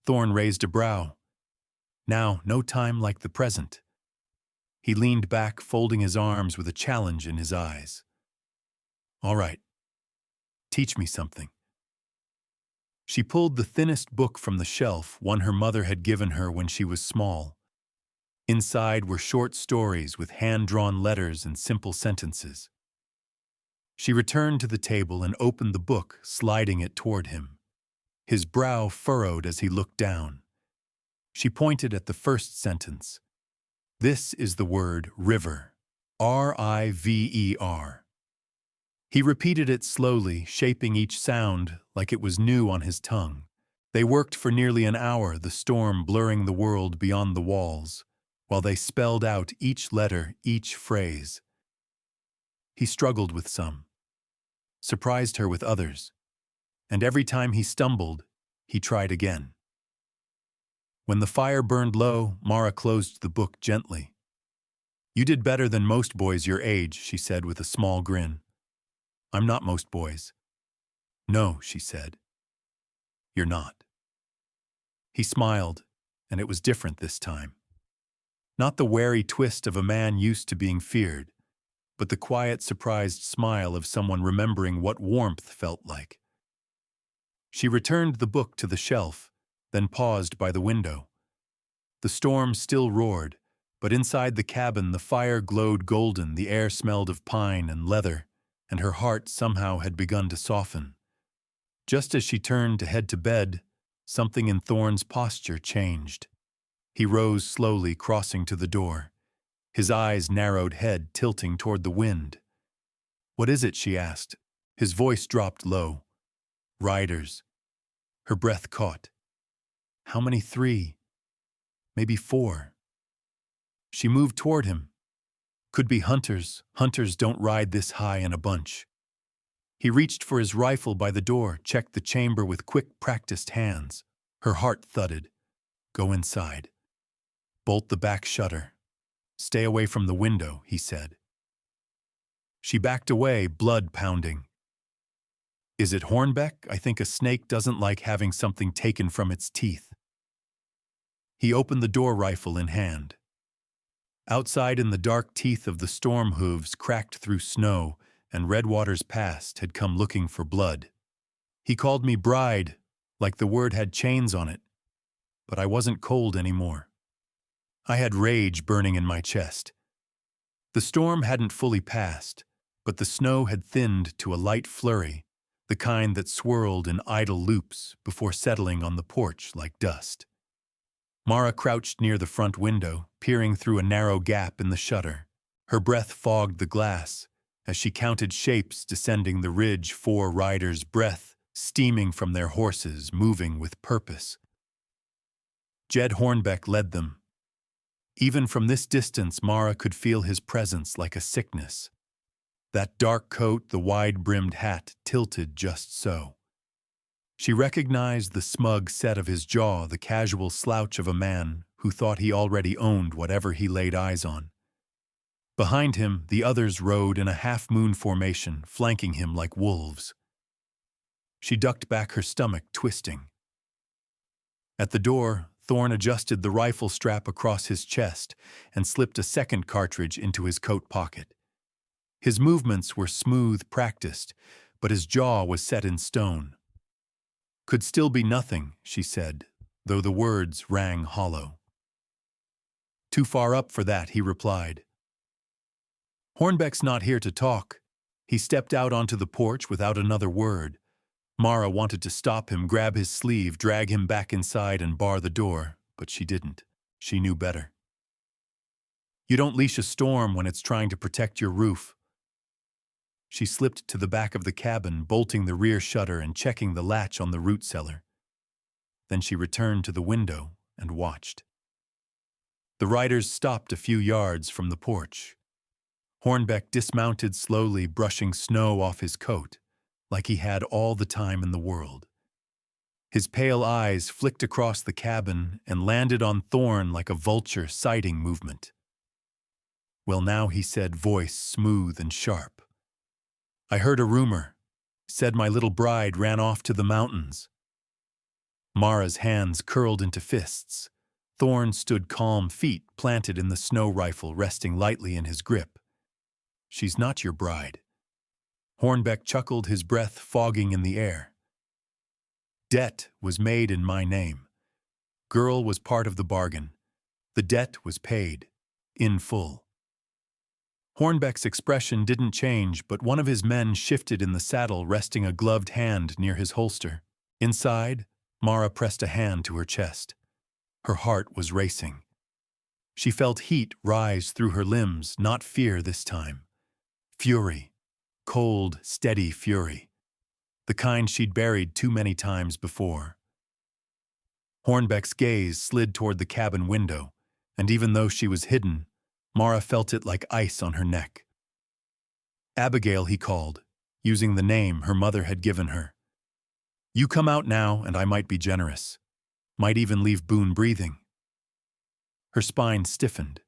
Speaker 1: Thorne raised a brow. Now, no time like the present. He leaned back, folding his arms with a challenge in his eyes. All right. Teach me something. She pulled the thinnest book from the shelf, one her mother had given her when she was small. Inside were short stories with hand-drawn letters and simple sentences. She returned to the table and opened the book, sliding it toward him. His brow furrowed as he looked down. She pointed at the first sentence. This is the word river. R-I-V-E-R. He repeated it slowly, shaping each sound like it was new on his tongue. They worked for nearly an hour, the storm blurring the world beyond the walls, while they spelled out each letter, each phrase. He struggled with some, surprised her with others, and every time he stumbled, he tried again. When the fire burned low, Mara closed the book gently. You did better than most boys your age, she said with a small grin. I'm not most boys. No, she said. You're not. He smiled, and it was different this time. Not the wary twist of a man used to being feared, but the quiet, surprised smile of someone remembering what warmth felt like. She returned the book to the shelf, then paused by the window. The storm still roared, but inside the cabin the fire glowed golden, the air smelled of pine and leather, and her heart somehow had begun to soften. Just as she turned to head to bed, something in Thorne's posture changed. He rose slowly, crossing to the door, his eyes narrowed, head tilting toward the wind. What is it? She asked. His voice dropped low. Riders. Her breath caught. How many? 3? Maybe 4. She moved toward him. Could be hunters. Hunters don't ride this high in a bunch. He reached for his rifle by the door, checked the chamber with quick, practiced hands. Her heart thudded. Go inside. Bolt the back shutter. Stay away from the window, he said. She backed away, blood pounding. Is it Hornbeck? I think a snake doesn't like having something taken from its teeth. He opened the door, rifle in hand. Outside in the dark, teeth of the storm hooves cracked through snow, and Redwater's past had come looking for blood. He called me bride, like the word had chains on it, but I wasn't cold anymore. I had rage burning in my chest. The storm hadn't fully passed, but the snow had thinned to a light flurry, the kind that swirled in idle loops before settling on the porch like dust. Mara crouched near the front window, peering through a narrow gap in the shutter. Her breath fogged the glass as she counted shapes descending the ridge, 4 riders, breath steaming from their horses, moving with purpose. Jed Hornbeck led them. Even from this distance, Mara could feel his presence like a sickness. That dark coat, the wide-brimmed hat, tilted just so. She recognized the smug set of his jaw, the casual slouch of a man who thought he already owned whatever he laid eyes on. Behind him, the others rode in a half-moon formation, flanking him like wolves. She ducked back, her stomach twisting. At the door, Thorne adjusted the rifle strap across his chest and slipped a second cartridge into his coat pocket. His movements were smooth, practiced, but his jaw was set in stone. Could still be nothing, she said, though the words rang hollow. Too far up for that, he replied. Hornbeck's not here to talk. He stepped out onto the porch without another word. Mara wanted to stop him, grab his sleeve, drag him back inside and bar the door, but she didn't. She knew better. You don't leash a storm when it's trying to protect your roof. She slipped to the back of the cabin, bolting the rear shutter and checking the latch on the root cellar. Then she returned to the window and watched. The riders stopped a few yards from the porch. Hornbeck dismounted slowly, brushing snow off his coat, like he had all the time in the world. His pale eyes flicked across the cabin and landed on Thorn like a vulture sighting movement. "Well now," he said, voice smooth and sharp. "I heard a rumor. Said my little bride ran off to the mountains." Mara's hands curled into fists. Thorn stood calm, feet planted in the snow rifle resting lightly in his grip. "She's not your bride." Hornbeck chuckled, his breath fogging in the air. "Debt was made in my name. Girl was part of the bargain. The debt was paid. In full." Hornbeck's expression didn't change, but one of his men shifted in the saddle, resting a gloved hand near his holster. Inside, Mara pressed a hand to her chest. Her heart was racing. She felt heat rise through her limbs, not fear this time. Fury. Cold, steady fury. The kind she'd buried too many times before. Hornbeck's gaze slid toward the cabin window, and even though she was hidden, Mara felt it like ice on her neck. "Abigail," he called, using the name her mother had given her. "You come out now, and I might be generous. Might even leave Boone breathing." Her spine stiffened.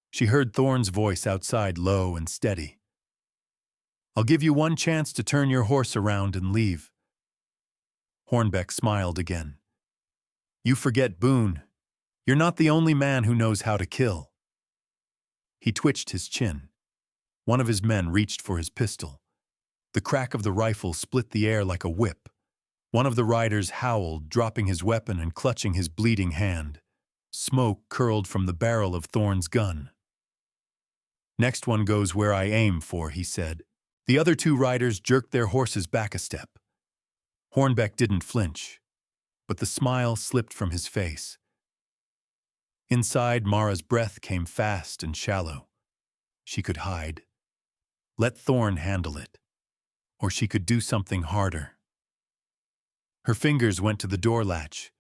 Speaker 1: She heard Thorn's voice outside, low and steady. "I'll give you one chance to turn your horse around and leave." Hornbeck smiled again. "You forget Boone. You're not the only man who knows how to kill." He twitched his chin. One of his men reached for his pistol. The crack of the rifle split the air like a whip. One of the riders howled, dropping his weapon and clutching his bleeding hand. Smoke curled from the barrel of Thorn's gun. "Next one goes where I aim for," he said. The other two riders jerked their horses back a step. Hornbeck didn't flinch, but the smile slipped from his face. Inside, Mara's breath came fast and shallow. She could hide. Let Thorn handle it. Or she could do something harder. Her fingers went to the door latch.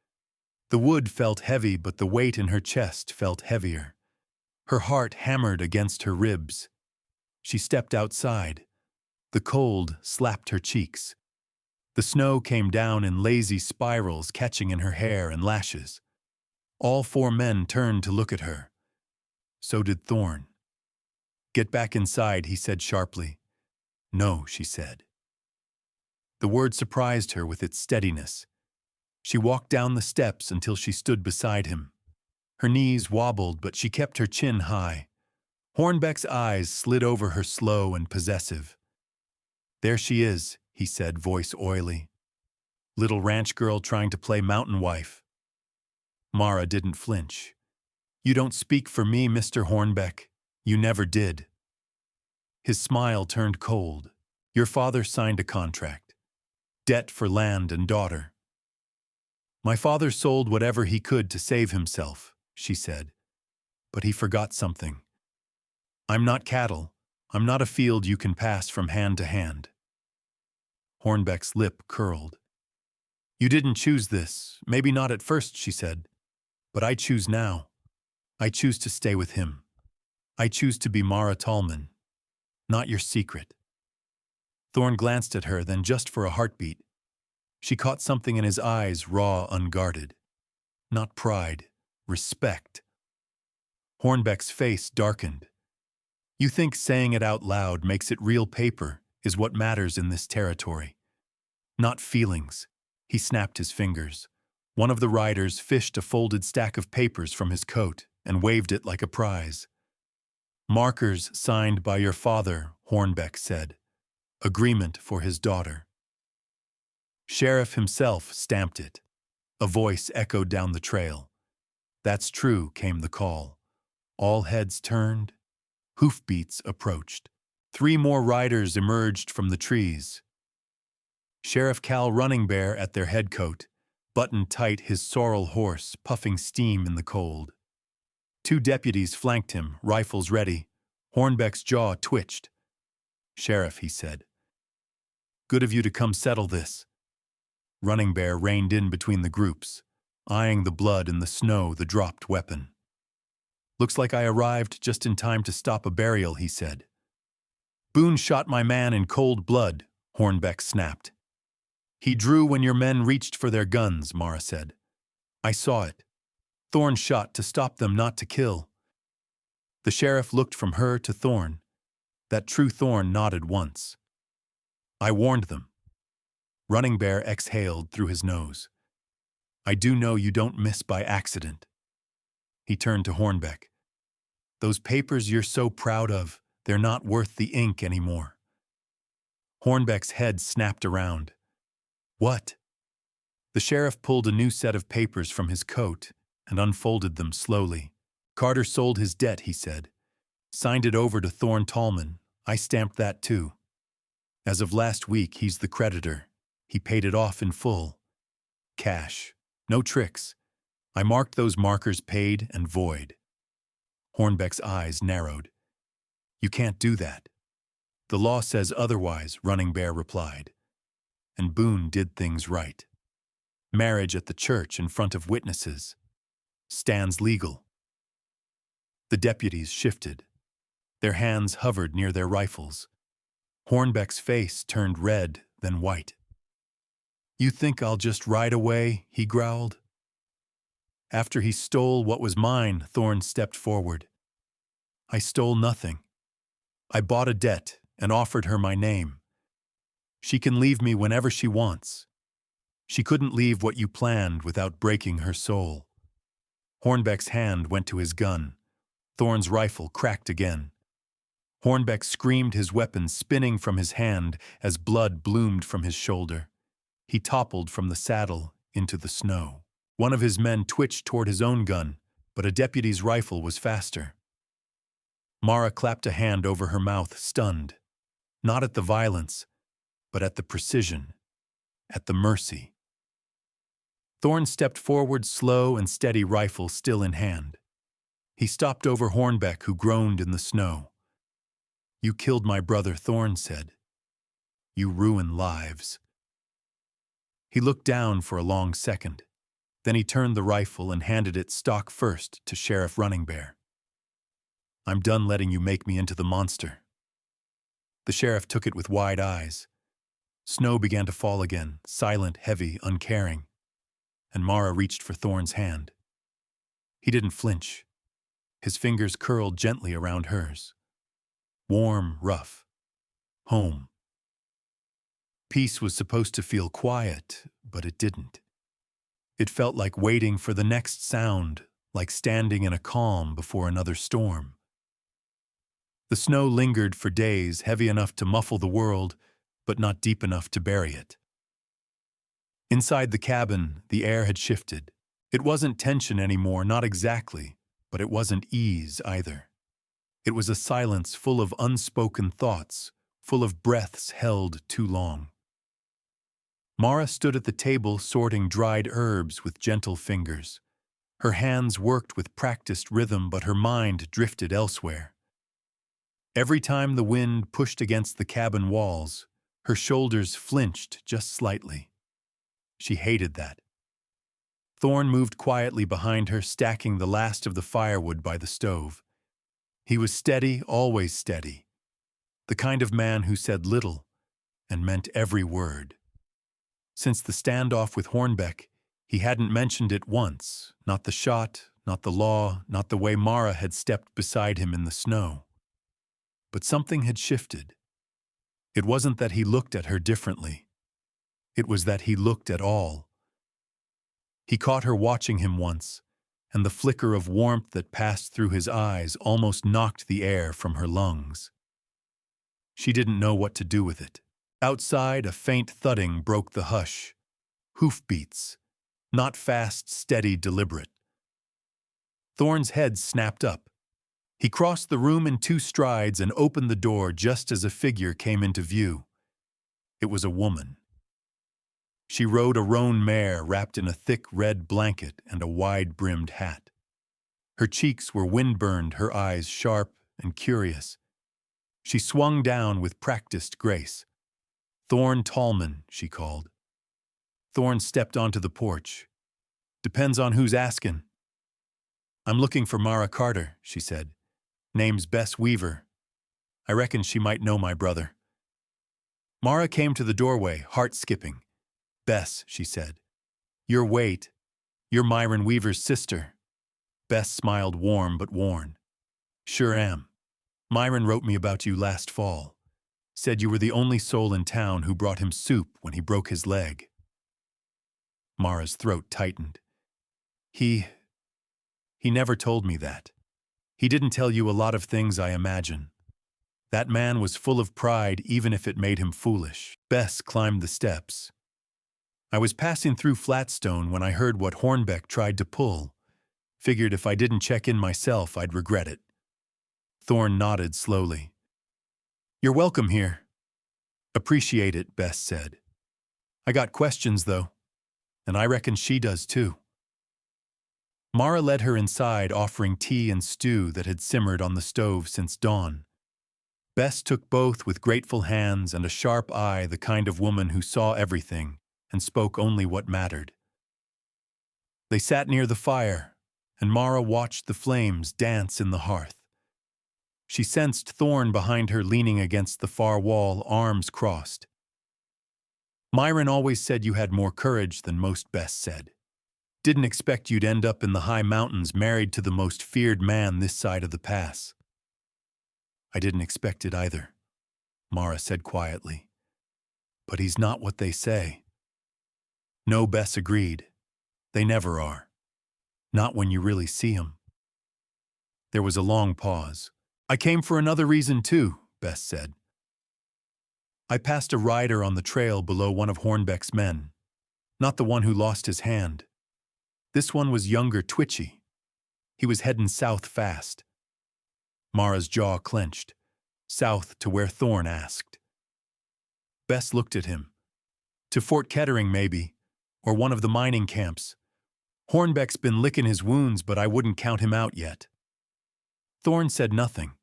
Speaker 1: The wood felt heavy, but the weight in her chest felt heavier. Her heart hammered against her ribs. She stepped outside. The cold slapped her cheeks. The snow came down in lazy spirals, catching in her hair and lashes. All four men turned to look at her. So did Thorn. "Get back inside," he said sharply. "No," she said. The word surprised her with its steadiness. She walked down the steps until she stood beside him. Her knees wobbled, but she kept her chin high. Hornbeck's eyes slid over her, slow and possessive. "There she is," he said, voice oily. "Little ranch girl trying to play mountain wife." Mara didn't flinch. "You don't speak for me, Mr. Hornbeck. You never did." His smile turned cold. "Your father signed a contract. Debt for land and daughter." "My father sold whatever he could to save himself," she said. "But he forgot something. I'm not cattle. I'm not a field you can pass from hand to hand." Hornbeck's lip curled. "You didn't choose this. Maybe not at first," she said. "But I choose now. I choose to stay with him. I choose to be Mara Tallman, not your secret." Thorn glanced at her, then just for a heartbeat. She caught something in his eyes, raw, unguarded. Not pride, respect. Hornbeck's face darkened. "You think saying it out loud makes it real paper is what matters in this territory. Not feelings." He snapped his fingers. One of the riders fished a folded stack of papers from his coat and waved it like a prize. "Markers signed by your father," Hornbeck said. "Agreement for his daughter." Sheriff himself stamped it. A voice echoed down the trail. "That's true," came the call. All heads turned. Hoofbeats approached. 3 more riders emerged from the trees. Sheriff Cal Running Bear at their head coat, buttoned tight his sorrel horse, puffing steam in the cold. 2 deputies flanked him, rifles ready. Hornbeck's jaw twitched. "Sheriff," he said, "good of you to come settle this." Running Bear reined in between the groups, eyeing the blood in the snow, the dropped weapon. "Looks like I arrived just in time to stop a burial," he said. "Boone shot my man in cold blood," Hornbeck snapped. "He drew when your men reached for their guns," Mara said. "I saw it. Thorne shot to stop them, not to kill." The sheriff looked from her to Thorne. That true Thorne nodded once. "I warned them." Running Bear exhaled through his nose. "I do know you don't miss by accident." He turned to Hornbeck. "Those papers you're so proud of, they're not worth the ink anymore." Hornbeck's head snapped around. "What?" The sheriff pulled a new set of papers from his coat and unfolded them slowly. "Carter sold his debt," he said. "Signed it over to Thorne Tallman. I stamped that too. As of last week, he's the creditor. He paid it off in full. Cash. No tricks. I marked those markers paid and void." Hornbeck's eyes narrowed. "You can't do that." "The law says otherwise," Running Bear replied. "And Boone did things right. Marriage at the church in front of witnesses. Stands legal." The deputies shifted. Their hands hovered near their rifles. Hornbeck's face turned red, then white. "You think I'll just ride away?" he growled. "After he stole what was mine," Thorne stepped forward. "I stole nothing. I bought a debt and offered her my name. She can leave me whenever she wants. She couldn't leave what you planned without breaking her soul." Hornbeck's hand went to his gun. Thorne's rifle cracked again. Hornbeck screamed, his weapon spinning from his hand as blood bloomed from his shoulder. He toppled from the saddle into the snow. One of his men twitched toward his own gun, but a deputy's rifle was faster. Mara clapped a hand over her mouth, stunned. Not at the violence, but at the precision, at the mercy. Thorne stepped forward, slow and steady, rifle still in hand. He stopped over Hornbeck, who groaned in the snow. "You killed my brother," Thorne said. "You ruin lives." He looked down for a long second. Then he turned the rifle and handed it stock first to Sheriff Running Bear. "I'm done letting you make me into the monster." The sheriff took it with wide eyes. Snow began to fall again, silent, heavy, uncaring. And Mara reached for Thorne's hand. He didn't flinch. His fingers curled gently around hers. Warm, rough. Home. Peace was supposed to feel quiet, but it didn't. It felt like waiting for the next sound, like standing in a calm before another storm. The snow lingered for days, heavy enough to muffle the world, but not deep enough to bury it. Inside the cabin, the air had shifted. It wasn't tension anymore, not exactly, but it wasn't ease either. It was a silence full of unspoken thoughts, full of breaths held too long. Mara stood at the table sorting dried herbs with gentle fingers. Her hands worked with practiced rhythm, but her mind drifted elsewhere. Every time the wind pushed against the cabin walls, her shoulders flinched just slightly. She hated that. Thorne moved quietly behind her, stacking the last of the firewood by the stove. He was steady, always steady. The kind of man who said little and meant every word. Since the standoff with Hornbeck, he hadn't mentioned it once, not the shot, not the law, not the way Mara had stepped beside him in the snow. But something had shifted. It wasn't that he looked at her differently. It was that he looked at all. He caught her watching him once, and the flicker of warmth that passed through his eyes almost knocked the air from her lungs. She didn't know what to do with it. Outside, a faint thudding broke the hush. Hoofbeats. Not fast, steady, deliberate. Thorne's head snapped up. He crossed the room in 2 strides and opened the door just as a figure came into view. It was a woman. She rode a roan mare wrapped in a thick red blanket and a wide-brimmed hat. Her cheeks were wind-burned, her eyes sharp and curious. She swung down with practiced grace. "Thorne Tallman," she called. Thorne stepped onto the porch. "Depends on who's askin'." "I'm looking for Mara Carter," she said. "Name's Bess Weaver. I reckon she might know my brother." Mara came to the doorway, heart skipping. "Bess," she said. "You're Wait. You're Myron Weaver's sister." Bess smiled, warm but worn. "Sure am. Myron wrote me about you last fall. Said you were the only soul in town who brought him soup when he broke his leg." Mara's throat tightened. He never told me that. He didn't tell you a lot of things, I imagine. That man was full of pride, even if it made him foolish." Bess climbed the steps. "I was passing through Flatstone when I heard what Hornbeck tried to pull. Figured if I didn't check in myself, I'd regret it." Thorne nodded slowly. "You're welcome here." "Appreciate it," Bess said. "I got questions, though. And I reckon she does, too." Mara led her inside, offering tea and stew that had simmered on the stove since dawn. Bess took both with grateful hands and a sharp eye, the kind of woman who saw everything and spoke only what mattered. They sat near the fire, and Mara watched the flames dance in the hearth. She sensed Thorne behind her, leaning against the far wall, arms crossed. "Myron always said you had more courage than most," Bess said. "Didn't expect you'd end up in the high mountains, married to the most feared man this side of the pass." "I didn't expect it either," Mara said quietly. "But he's not what they say." "No," Bess agreed. "They never are. Not when you really see him." There was a long pause. "I came for another reason, too," Bess said. "I passed a rider on the trail below one of Hornbeck's men. Not the one who lost his hand. This one was younger, twitchy. He was heading south fast." Mara's jaw clenched. "South to where Thorne asked." Bess looked at him. "To Fort Kettering, maybe, or one of the mining camps. Hornbeck's been licking his wounds, but I wouldn't count him out yet." Thorne said nothing.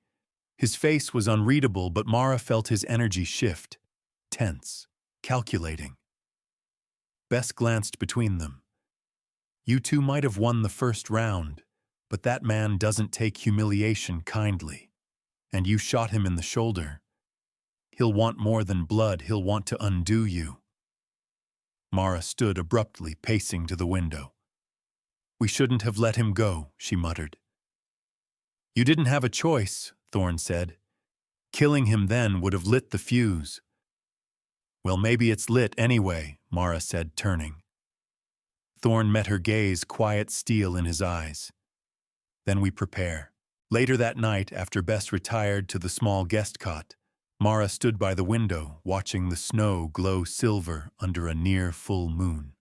Speaker 1: His face was unreadable, but Mara felt his energy shift. Tense, calculating. Bess glanced between them. "You two might have won the first round, but that man doesn't take humiliation kindly. And you shot him in the shoulder. He'll want more than blood, he'll want to undo you." Mara stood abruptly, pacing to the window. "We shouldn't have let him go," she muttered. "You didn't have a choice," Thorne said. "Killing him then would have lit the fuse." "Well, maybe it's lit anyway," Mara said, turning. Thorne met her gaze, quiet steel in his eyes. "Then we prepare." Later that night, after Bess retired to the small guest cot, Mara stood by the window, watching the snow glow silver under a near full moon.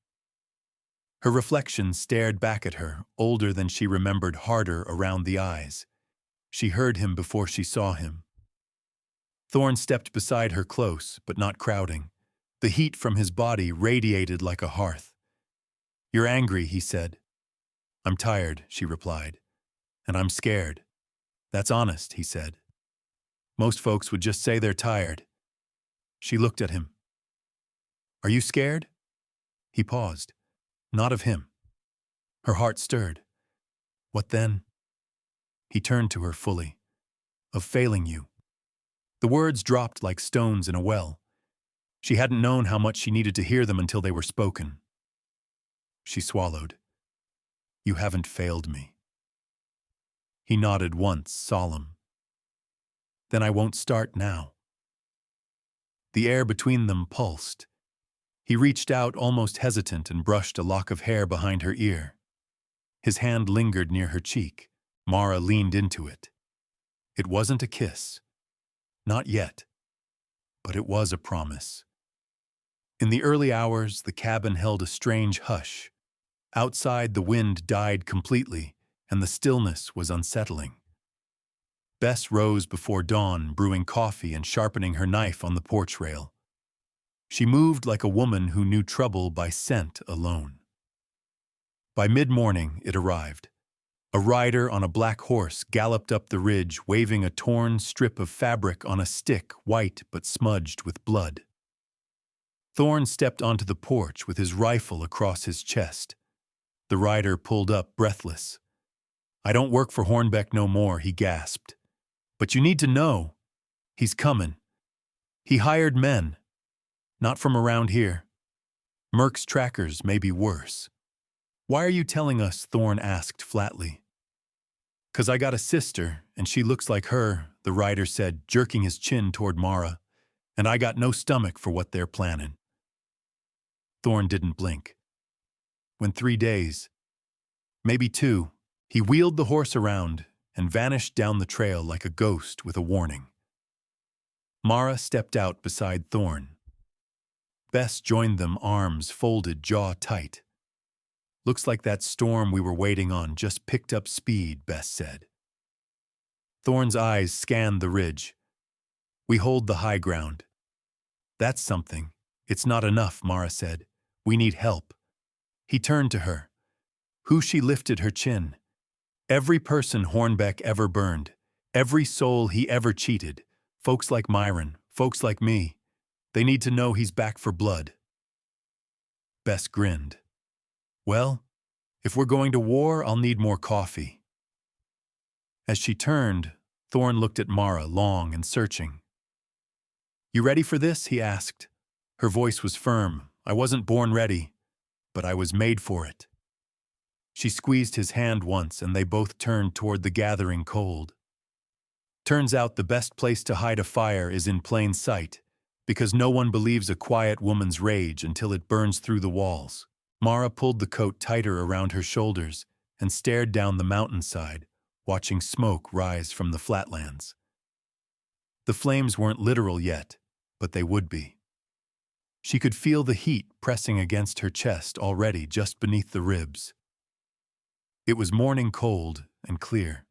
Speaker 1: Her reflection stared back at her, older than she remembered, harder around the eyes. She heard him before she saw him. Thorne stepped beside her, close, but not crowding. The heat from his body radiated like a hearth. "You're angry," he said. "I'm tired," she replied. "And I'm scared." "That's honest," he said. "Most folks would just say they're tired." She looked at him. "Are you scared?" He paused. Not of him. Her heart stirred. "What then?" He turned to her fully. "Of failing you." The words dropped like stones in a well. She hadn't known how much she needed to hear them until they were spoken. She swallowed. "You haven't failed me." He nodded once, solemn. "Then I won't start now." The air between them pulsed. He reached out, almost hesitant, and brushed a lock of hair behind her ear. His hand lingered near her cheek. Mara leaned into it. It wasn't a kiss. Not yet. But it was a promise. In the early hours, the cabin held a strange hush. Outside, the wind died completely, and the stillness was unsettling. Bess rose before dawn, brewing coffee and sharpening her knife on the porch rail. She moved like a woman who knew trouble by scent alone. By mid-morning, it arrived. A rider on a black horse galloped up the ridge, waving a torn strip of fabric on a stick, white but smudged with blood. Thorne stepped onto the porch with his rifle across his chest. The rider pulled up, breathless. "I don't work for Hornbeck no more," he gasped. "But you need to know. He's coming. He hired men. Not from around here. Merc's trackers may be worse." "Why are you telling us?" Thorne asked flatly. "'Cause I got a sister, and she looks like her," the rider said, jerking his chin toward Mara. "And I got no stomach for what they're planning." Thorne didn't blink. When 3 days, maybe 2, he wheeled the horse around and vanished down the trail like a ghost with a warning. Mara stepped out beside Thorne. Bess joined them, arms folded, jaw tight. "Looks like that storm we were waiting on just picked up speed," Bess said. Thorne's eyes scanned the ridge. "We hold the high ground." "That's something. It's not enough," Mara said. "We need help." He turned to her. Who she lifted her chin. Every person Hornbeck ever burned, every soul he ever cheated, folks like Myron, folks like me, they need to know he's back for blood. Bess grinned. "Well, if we're going to war, I'll need more coffee." As she turned, Thorne looked at Mara, long and searching. "You ready for this?" he asked. Her voice was firm. "I wasn't born ready, but I was made for it." She squeezed his hand once, and they both turned toward the gathering cold. Turns out the best place to hide a fire is in plain sight, because no one believes a quiet woman's rage until it burns through the walls. Mara pulled the coat tighter around her shoulders and stared down the mountainside, watching smoke rise from the flatlands. The flames weren't literal yet, but they would be. She could feel the heat pressing against her chest already just beneath the ribs. It was morning, cold and clear.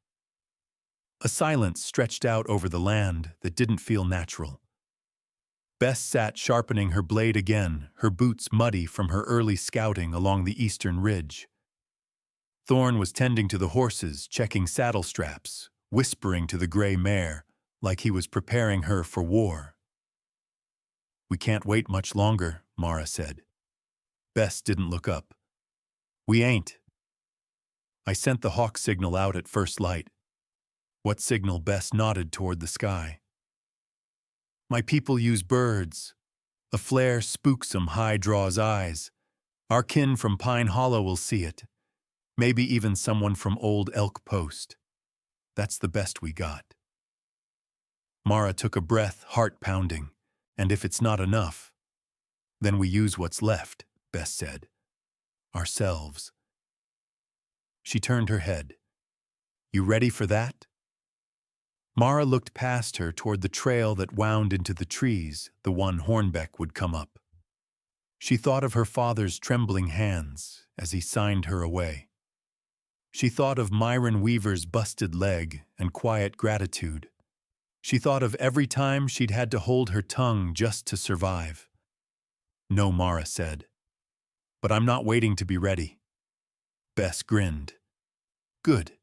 Speaker 1: A silence stretched out over the land that didn't feel natural. Bess sat sharpening her blade again, her boots muddy from her early scouting along the eastern ridge. Thorne was tending to the horses, checking saddle straps, whispering to the gray mare, like he was preparing her for war. "We can't wait much longer," Mara said. Bess didn't look up. "We ain't. I sent the hawk signal out at first light." "What signal?" Bess nodded toward the sky. "My people use birds. A flare spooks 'em, high draws eyes. Our kin from Pine Hollow will see it. Maybe even someone from Old Elk Post. That's the best we got." Mara took a breath, heart pounding. "And if it's not enough, then we use what's left," Bess said. "Ourselves." She turned her head. "You ready for that?" Mara looked past her toward the trail that wound into the trees, the one Hornbeck would come up. She thought of her father's trembling hands as he signed her away. She thought of Myron Weaver's busted leg and quiet gratitude. She thought of every time she'd had to hold her tongue just to survive. "No," Mara said. "But I'm not waiting to be ready." Bess grinned. "Good.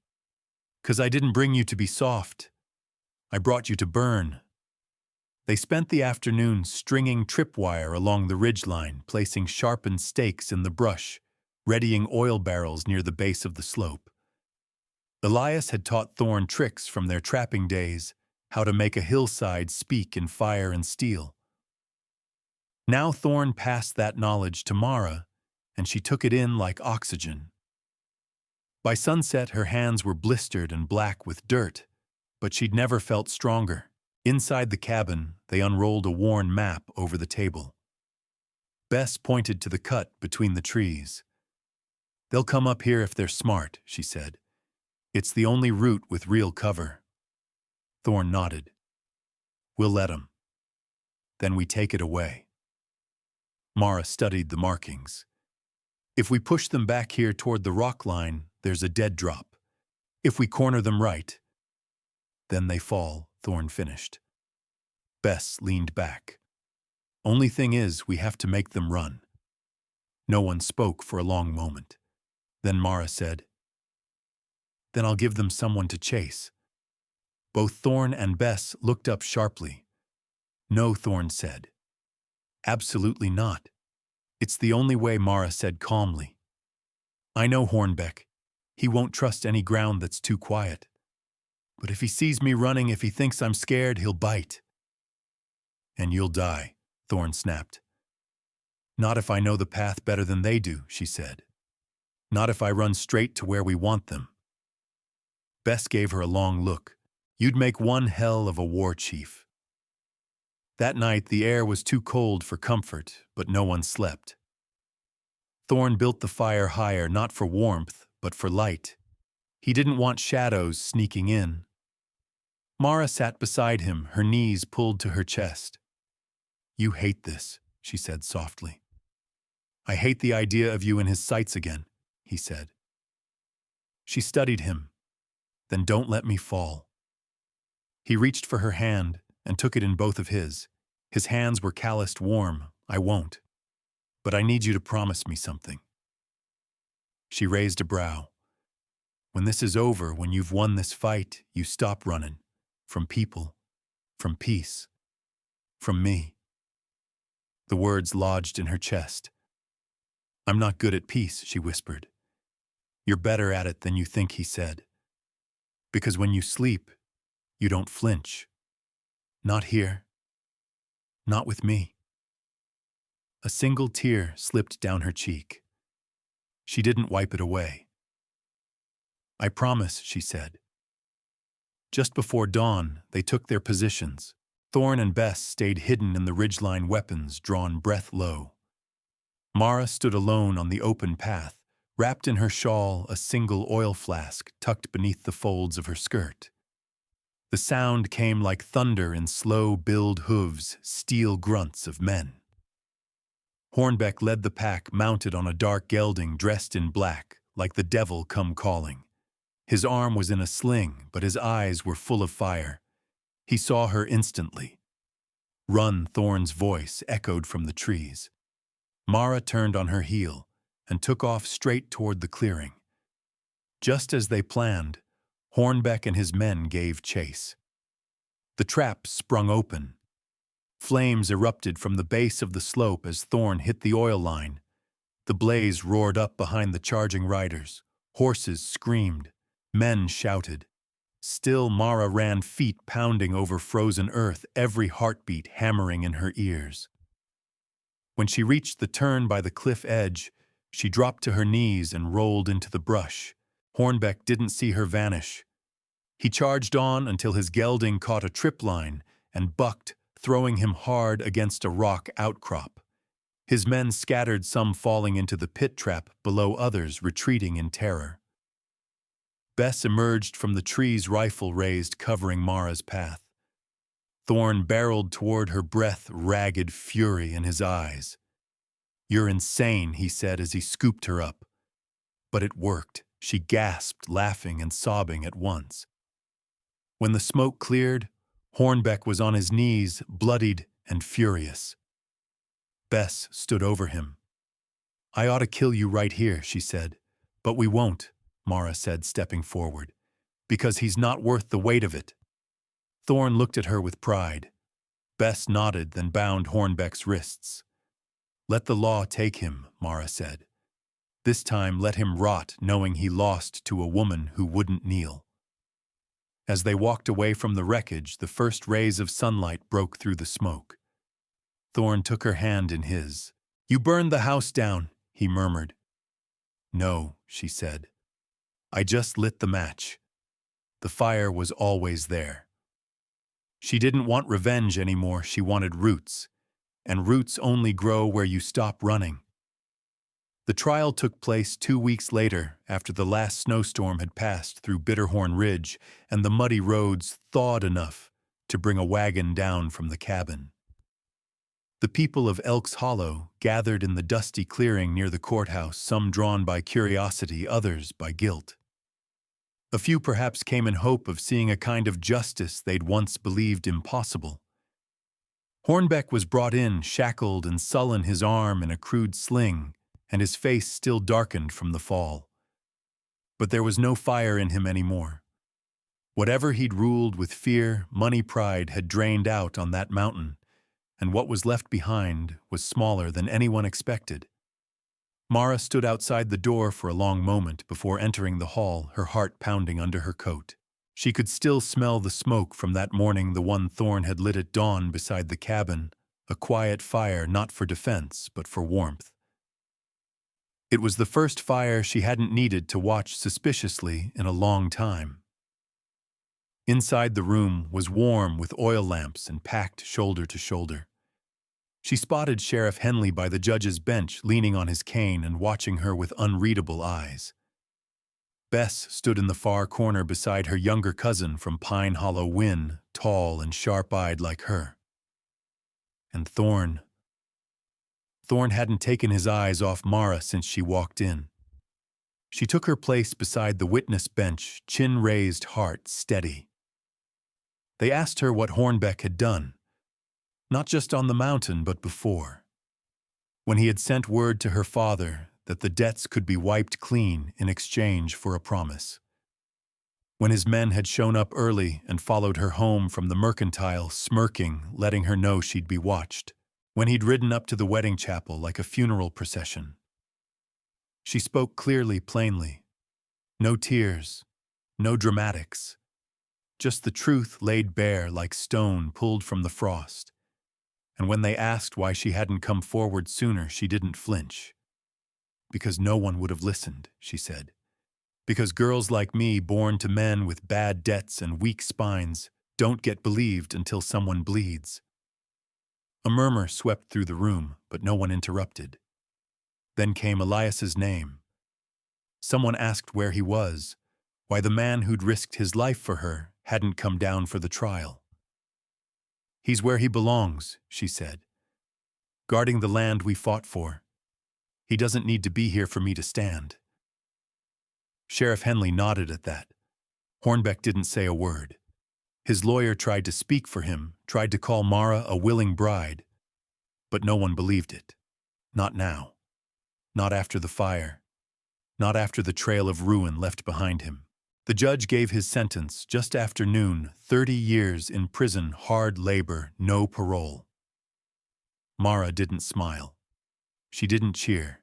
Speaker 1: 'Cause I didn't bring you to be soft. I brought you to burn." They spent the afternoon stringing tripwire along the ridgeline, placing sharpened stakes in the brush, readying oil barrels near the base of the slope. Elias had taught Thorne tricks from their trapping days, how to make a hillside speak in fire and steel. Now Thorne passed that knowledge to Mara, and she took it in like oxygen. By sunset, her hands were blistered and black with dirt, but she'd never felt stronger. Inside the cabin, they unrolled a worn map over the table. Bess pointed to the cut between the trees. "They'll come up here if they're smart," she said. "It's the only route with real cover." Thorne nodded. "We'll let 'em. Then we take it away." Mara studied the markings. "If we push them back here toward the rock line, there's a dead drop. If we corner them right, Then they fall, Thorn finished. Bess leaned back. Only thing is, we have to make them run. No one spoke for a long moment. Then Mara said, "Then I'll give them someone to chase." Both Thorn and Bess looked up sharply. "No," Thorn said. "Absolutely not. It's the only way," Mara said calmly. "I know Hornbeck. He won't trust any ground that's too quiet. But if he sees me running, if he thinks I'm scared, he'll bite." "And you'll die," Thorn snapped. "Not if I know the path better than they do," she said. "Not if I run straight to where we want them." Bess gave her a long look. "You'd make one hell of a war chief." That night the air was too cold for comfort, but no one slept. Thorn built the fire higher, not for warmth, but for light. He didn't want shadows sneaking in. Mara sat beside him, her knees pulled to her chest. "You hate this," she said softly. "I hate the idea of you in his sights again," he said. She studied him. "Then don't let me fall." He reached for her hand and took it in both of his. His hands were calloused warm. "I won't. But I need you to promise me something." She raised a brow. "When this is over, when you've won this fight, you stop running. From people. From peace. From me." The words lodged in her chest. "I'm not good at peace," she whispered. "You're better at it than you think," he said. "Because when you sleep, you don't flinch. Not here. Not with me." A single tear slipped down her cheek. She didn't wipe it away. "I promise," she said. Just before dawn, they took their positions. Thorn and Bess stayed hidden in the ridgeline, weapons drawn breath low. Mara stood alone on the open path, wrapped in her shawl, a single oil flask tucked beneath the folds of her skirt. The sound came like thunder in slow-billed hooves, steel grunts of men. Hornbeck led the pack, mounted on a dark gelding dressed in black, like the devil come calling. His arm was in a sling, but his eyes were full of fire. He saw her instantly. "Run," Thorn's voice echoed from the trees. Mara turned on her heel and took off straight toward the clearing. Just as they planned, Hornbeck and his men gave chase. The trap sprung open. Flames erupted from the base of the slope as Thorn hit the oil line. The blaze roared up behind the charging riders. Horses screamed. Men shouted. Still Mara ran, feet pounding over frozen earth, every heartbeat hammering in her ears. When she reached the turn by the cliff edge, she dropped to her knees and rolled into the brush. Hornbeck didn't see her vanish. He charged on until his gelding caught a tripline and bucked, throwing him hard against a rock outcrop. His men scattered, some falling into the pit trap below, others retreating in terror. Bess emerged from the trees, rifle raised, covering Mara's path. Thorn barreled toward her, breath ragged fury in his eyes. "You're insane," he said as he scooped her up. But it worked. She gasped, laughing and sobbing at once. When the smoke cleared, Hornbeck was on his knees, bloodied and furious. Bess stood over him. "I ought to kill you right here," she said. "But we won't," Mara said, stepping forward, "because he's not worth the weight of it." Thorn looked at her with pride. Bess nodded, then bound Hornbeck's wrists. "Let the law take him," Mara said. "This time let him rot, knowing he lost to a woman who wouldn't kneel." As they walked away from the wreckage, the first rays of sunlight broke through the smoke. Thorn took her hand in his. "You burned the house down," he murmured. "No," she said. "I just lit the match. The fire was always there." She didn't want revenge anymore, she wanted roots. And roots only grow where you stop running. The trial took place 2 weeks later, after the last snowstorm had passed through Bitterhorn Ridge and the muddy roads thawed enough to bring a wagon down from the cabin. The people of Elk's Hollow gathered in the dusty clearing near the courthouse, some drawn by curiosity, others by guilt. A few perhaps came in hope of seeing a kind of justice they'd once believed impossible. Hornbeck was brought in, shackled and sullen, his arm in a crude sling, and his face still darkened from the fall. But there was no fire in him anymore. Whatever he'd ruled with fear, money, pride had drained out on that mountain, and what was left behind was smaller than anyone expected. Mara stood outside the door for a long moment before entering the hall, her heart pounding under her coat. She could still smell the smoke from that morning the one Thorn had lit at dawn beside the cabin, a quiet fire not for defense but for warmth. It was the first fire she hadn't needed to watch suspiciously in a long time. Inside the room was warm with oil lamps and packed shoulder to shoulder. She spotted Sheriff Henley by the judge's bench, leaning on his cane and watching her with unreadable eyes. Bess stood in the far corner beside her younger cousin from Pine Hollow, Wynne, tall and sharp-eyed like her. And Thorn hadn't taken his eyes off Mara since she walked in. She took her place beside the witness bench, chin raised, heart steady. They asked her what Hornbeck had done, not just on the mountain but before, when he had sent word to her father that the debts could be wiped clean in exchange for a promise. When his men had shown up early and followed her home from the mercantile, smirking, letting her know she'd be watched. When he'd ridden up to the wedding chapel like a funeral procession. She spoke clearly, plainly. No tears, no dramatics. Just the truth laid bare like stone pulled from the frost. And when they asked why she hadn't come forward sooner, she didn't flinch. Because no one would have listened, she said. Because girls like me, born to men with bad debts and weak spines, don't get believed until someone bleeds. A murmur swept through the room, but no one interrupted. Then came Elias's name. Someone asked where he was, why the man who'd risked his life for her hadn't come down for the trial. He's where he belongs, she said. Guarding the land we fought for. He doesn't need to be here for me to stand. Sheriff Henley nodded at that. Hornbeck didn't say a word. His lawyer tried to speak for him, tried to call Mara a willing bride. But no one believed it. Not now. Not after the fire. Not after the trail of ruin left behind him. The judge gave his sentence just after noon, 30 years in prison, hard labor, no parole. Mara didn't smile. She didn't cheer.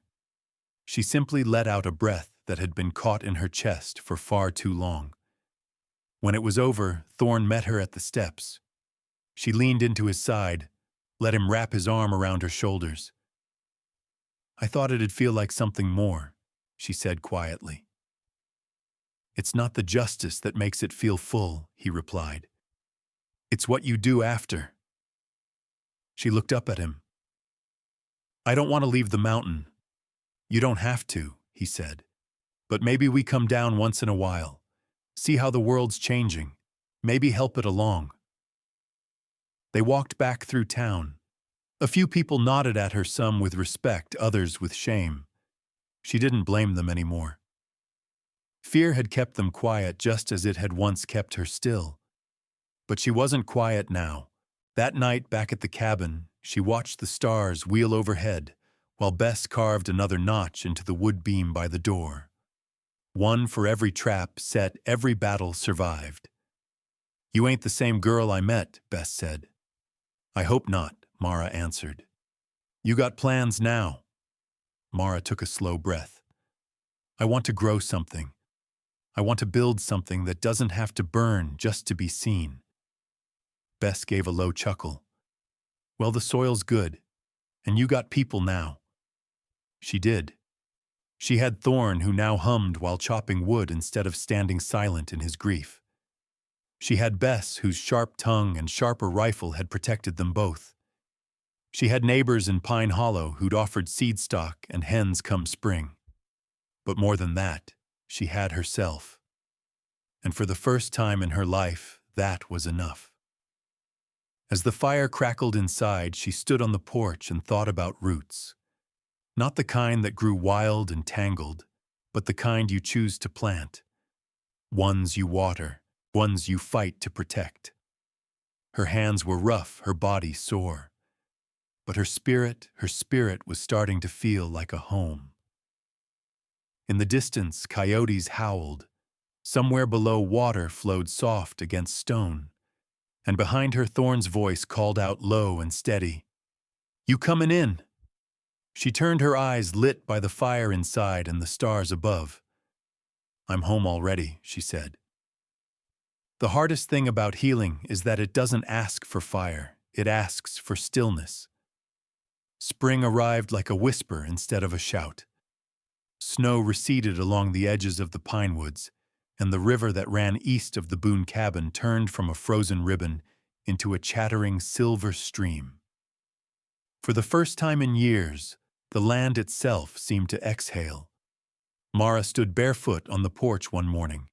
Speaker 1: She simply let out a breath that had been caught in her chest for far too long. When it was over, Thorn met her at the steps. She leaned into his side, let him wrap his arm around her shoulders. I thought it'd feel like something more, she said quietly. It's not the justice that makes it feel full, he replied. It's what you do after. She looked up at him. I don't want to leave the mountain. You don't have to, he said. But maybe we come down once in a while. See how the world's changing. Maybe help it along. They walked back through town. A few people nodded at her, some with respect, others with shame. She didn't blame them anymore. Fear had kept them quiet just as it had once kept her still. But she wasn't quiet now. That night back at the cabin, she watched the stars wheel overhead, while Bess carved another notch into the wood beam by the door. One for every trap set, every battle survived. You ain't the same girl I met, Bess said. I hope not, Mara answered. You got plans now. Mara took a slow breath. I want to grow something. I want to build something that doesn't have to burn just to be seen. Bess gave a low chuckle. Well, the soil's good, and you got people now. She did. She had Thorn, who now hummed while chopping wood instead of standing silent in his grief. She had Bess, whose sharp tongue and sharper rifle had protected them both. She had neighbors in Pine Hollow who'd offered seed stock and hens come spring. But more than that, she had herself. And for the first time in her life, that was enough. As the fire crackled inside, she stood on the porch and thought about roots. Not the kind that grew wild and tangled, but the kind you choose to plant. ones you water, ones you fight to protect. Her hands were rough, her body sore, but her spirit was starting to feel like a home. In the distance, coyotes howled. Somewhere below, water flowed soft against stone, and behind her, Thorn's voice called out low and steady, "You comin' in?" She turned, her eyes lit by the fire inside and the stars above. "I'm home already," she said. The hardest thing about healing is that it doesn't ask for fire, it asks for stillness. Spring arrived like a whisper instead of a shout. Snow receded along the edges of the pine woods, and the river that ran east of the Boone cabin turned from a frozen ribbon into a chattering silver stream. For the first time in years, the land itself seemed to exhale. Mara stood barefoot on the porch one morning,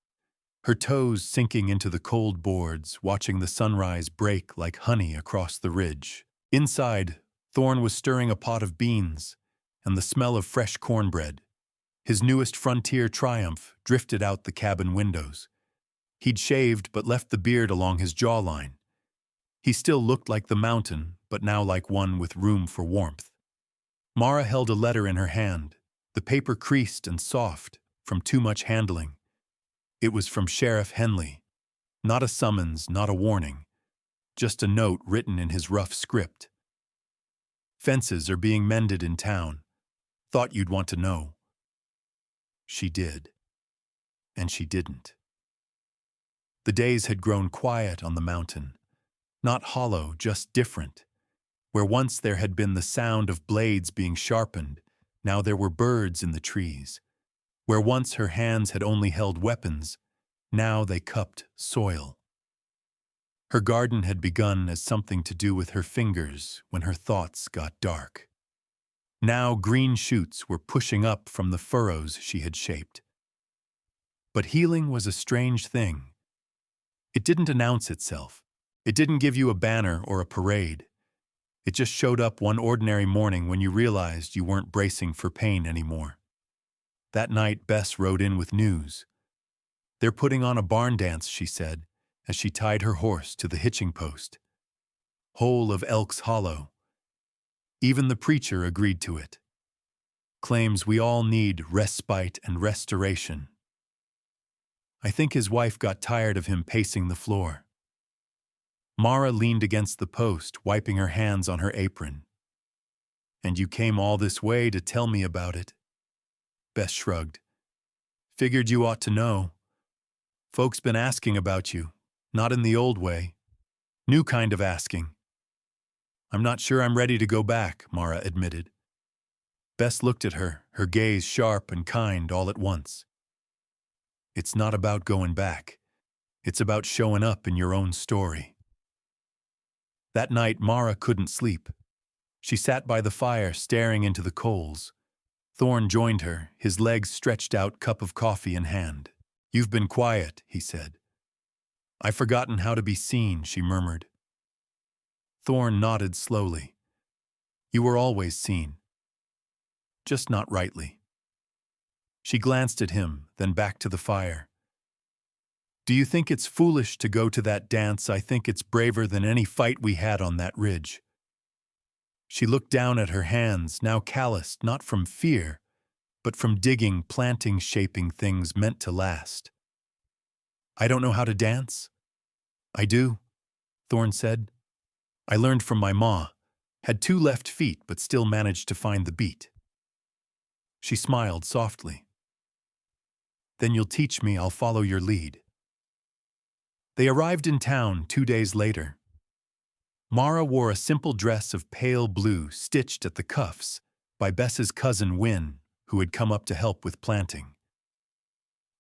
Speaker 1: her toes sinking into the cold boards, watching the sunrise break like honey across the ridge. Inside, Thorn was stirring a pot of beans, and the smell of fresh cornbread, his newest frontier triumph, drifted out the cabin windows. He'd shaved but left the beard along his jawline. He still looked like the mountain, but now like one with room for warmth. Mara held a letter in her hand, the paper creased and soft from too much handling. It was from Sheriff Henley. Not a summons, not a warning, just a note written in his rough script. "Fences are being mended in town. Thought you'd want to know." She did. And she didn't. The days had grown quiet on the mountain. Not hollow, just different. Where once there had been the sound of blades being sharpened, now there were birds in the trees. Where once her hands had only held weapons, now they cupped soil. Her garden had begun as something to do with her fingers when her thoughts got dark. Now green shoots were pushing up from the furrows she had shaped. But healing was a strange thing. It didn't announce itself. It didn't give you a banner or a parade. It just showed up one ordinary morning when you realized you weren't bracing for pain anymore. That night, Bess rode in with news. "They're putting on a barn dance," she said, as she tied her horse to the hitching post. "Whole of Elk's Hollow. Even the preacher agreed to it. Claims we all need respite and restoration." I think his wife got tired of him pacing the floor. Mara leaned against the post, wiping her hands on her apron. "And you came all this way to tell me about it?" Bess shrugged. "Figured you ought to know. Folks been asking about you, not in the old way. New kind of asking." "I'm not sure I'm ready to go back," Mara admitted. Bess looked at her, her gaze sharp and kind all at once. "It's not about going back. It's about showing up in your own story." That night, Mara couldn't sleep. She sat by the fire, staring into the coals. Thorn joined her, his legs stretched out, cup of coffee in hand. "You've been quiet," he said. "I've forgotten how to be seen," she murmured. Thorn nodded slowly. "You were always seen. Just not rightly." She glanced at him, then back to the fire. "Do you think it's foolish to go to that dance? I think it's braver than any fight we had on that ridge." She looked down at her hands, now calloused, not from fear, but from digging, planting, shaping things meant to last. "I don't know how to dance?" "I do," Thorn said. "I learned from my ma. Had 2 left feet, but still managed to find the beat." She smiled softly. "Then you'll teach me, I'll follow your lead." They arrived in town 2 days later. Mara wore a simple dress of pale blue stitched at the cuffs by Bess's cousin Wynne, who had come up to help with planting.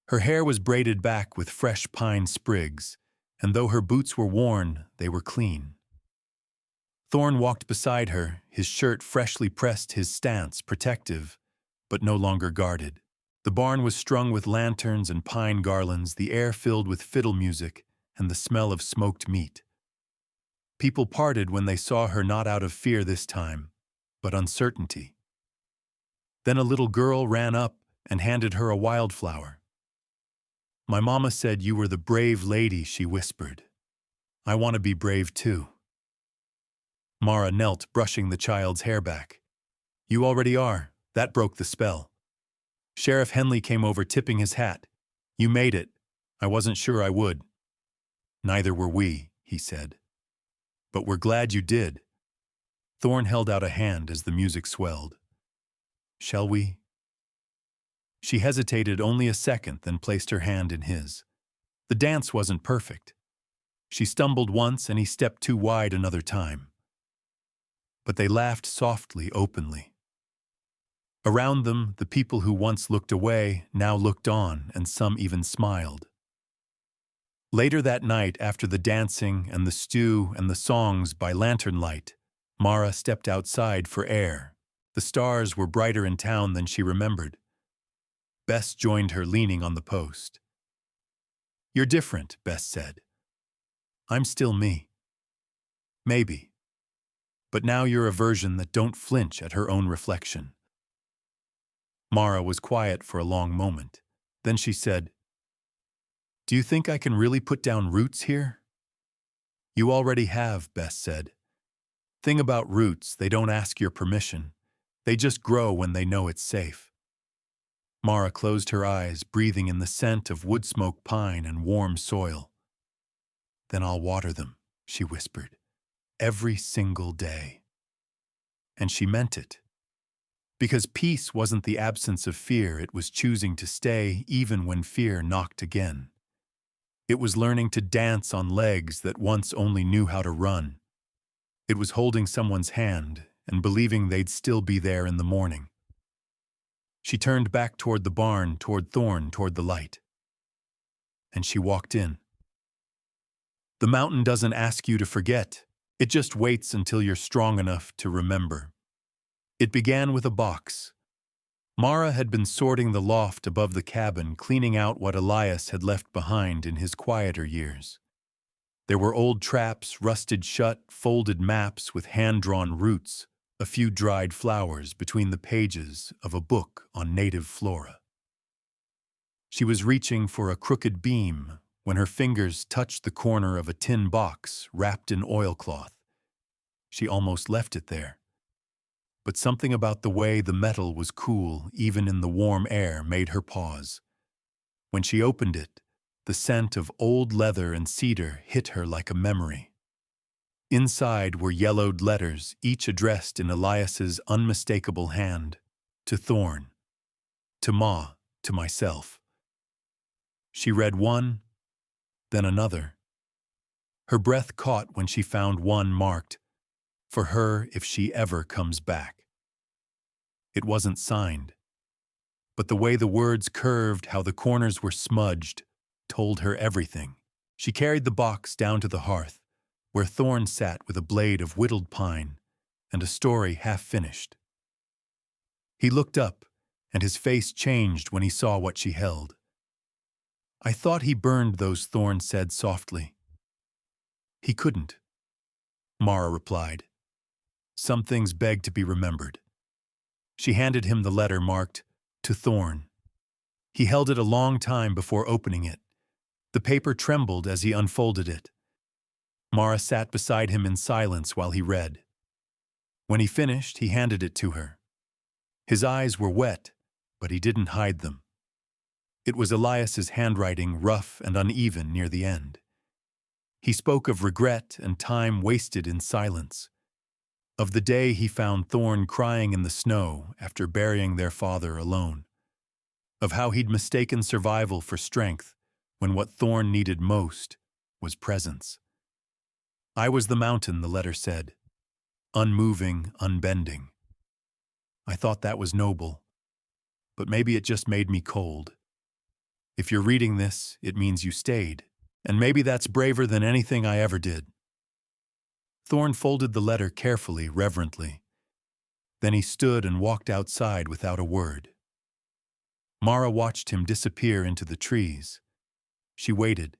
Speaker 1: Her hair was braided back with fresh pine sprigs, and though her boots were worn, they were clean. Thorn walked beside her, his shirt freshly pressed, his stance protective, but no longer guarded. The barn was strung with lanterns and pine garlands, the air filled with fiddle music and the smell of smoked meat. People parted when they saw her, not out of fear this time, but uncertainty. Then a little girl ran up and handed her a wildflower. My mama said you were the brave lady, she whispered. I want to be brave too. Mara knelt, brushing the child's hair back. You already are. That broke the spell. Sheriff Henley came over, tipping his hat. You made it. I wasn't sure I would. Neither were we, he said. But we're glad you did. Thorn held out a hand as the music swelled. Shall we? She hesitated only a second, then placed her hand in his. The dance wasn't perfect. She stumbled once and he stepped too wide another time. But they laughed softly, openly. Around them, the people who once looked away now looked on, and some even smiled. Later that night, after the dancing and the stew and the songs by lantern light, Mara stepped outside for air. The stars were brighter in town than she remembered. Bess joined her, leaning on the post. You're different, Bess said. I'm still me. Maybe. But now you're a version that don't flinch at her own reflection. Mara was quiet for a long moment. Then she said, Do you think I can really put down roots here? You already have, Bess said. Thing about roots, they don't ask your permission. They just grow when they know it's safe. Mara closed her eyes, breathing in the scent of wood smoke, pine, and warm soil. Then I'll water them, she whispered, every single day. And she meant it. Because peace wasn't the absence of fear, it was choosing to stay even when fear knocked again. It was learning to dance on legs that once only knew how to run. It was holding someone's hand and believing they'd still be there in the morning. She turned back toward the barn, toward Thorn, toward the light. And she walked in. The mountain doesn't ask you to forget. It just waits until you're strong enough to remember. It began with a box. Mara had been sorting the loft above the cabin, cleaning out what Elias had left behind in his quieter years. There were old traps, rusted shut, folded maps with hand-drawn roots, a few dried flowers between the pages of a book on native flora. She was reaching for a crooked beam when her fingers touched the corner of a tin box wrapped in oilcloth. She almost left it there. But something about the way the metal was cool, even in the warm air, made her pause. When she opened it, the scent of old leather and cedar hit her like a memory. Inside were yellowed letters, each addressed in Elias's unmistakable hand. To Thorn. To Ma. To myself. She read one, then another. Her breath caught when she found one marked, For her if she ever comes back. It wasn't signed. But the way the words curved, how the corners were smudged, told her everything. She carried the box down to the hearth, where Thorn sat with a blade of whittled pine and a story half finished. He looked up, and his face changed when he saw what she held. I thought he burned those, Thorn said softly. He couldn't, Mara replied. Some things beg to be remembered. She handed him the letter marked, To Thorn. He held it a long time before opening it. The paper trembled as he unfolded it. Mara sat beside him in silence while he read. When he finished, he handed it to her. His eyes were wet, but he didn't hide them. It was Elias's handwriting, rough and uneven near the end. He spoke of regret and time wasted in silence. Of the day he found Thorn crying in the snow after burying their father alone. Of how he'd mistaken survival for strength when what Thorn needed most was presence. I was the mountain, the letter said. Unmoving, unbending. I thought that was noble, but maybe it just made me cold. If you're reading this, it means you stayed, and maybe that's braver than anything I ever did. Thorn folded the letter carefully, reverently. Then he stood and walked outside without a word. Mara watched him disappear into the trees. She waited.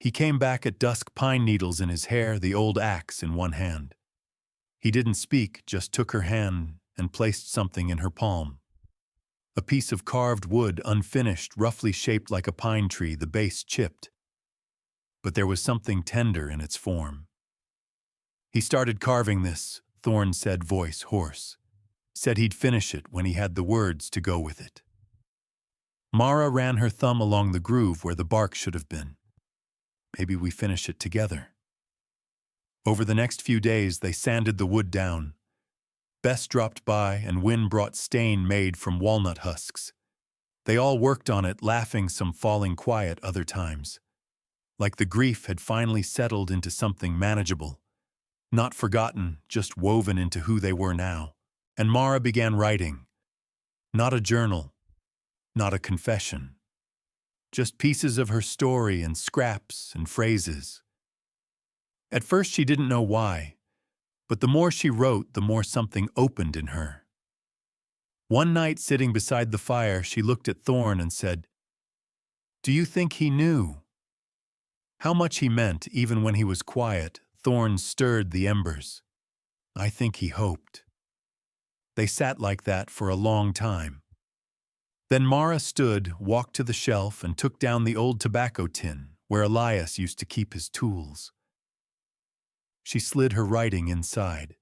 Speaker 1: He came back at dusk, pine needles in his hair, the old axe in one hand. He didn't speak, just took her hand and placed something in her palm. A piece of carved wood, unfinished, roughly shaped like a pine tree, the base chipped. But there was something tender in its form. "He started carving this," Thorn said, voice hoarse. "Said he'd finish it when he had the words to go with it." Mara ran her thumb along the groove where the bark should have been. "Maybe we finish it together." Over the next few days, they sanded the wood down. Bess dropped by, and Wynne brought stain made from walnut husks. They all worked on it, laughing, some falling quiet other times. Like the grief had finally settled into something manageable. Not forgotten, just woven into who they were now. And Mara began writing. Not a journal, not a confession. Just pieces of her story and scraps and phrases. At first she didn't know why, but the more she wrote, the more something opened in her. One night, sitting beside the fire, she looked at Thorn and said, "Do you think he knew?" How much he meant, even when he was quiet, Thorn stirred the embers. "I think he hoped." They sat like that for a long time. Then Mara stood, walked to the shelf, and took down the old tobacco tin where Elias used to keep his tools. She slid her writing inside.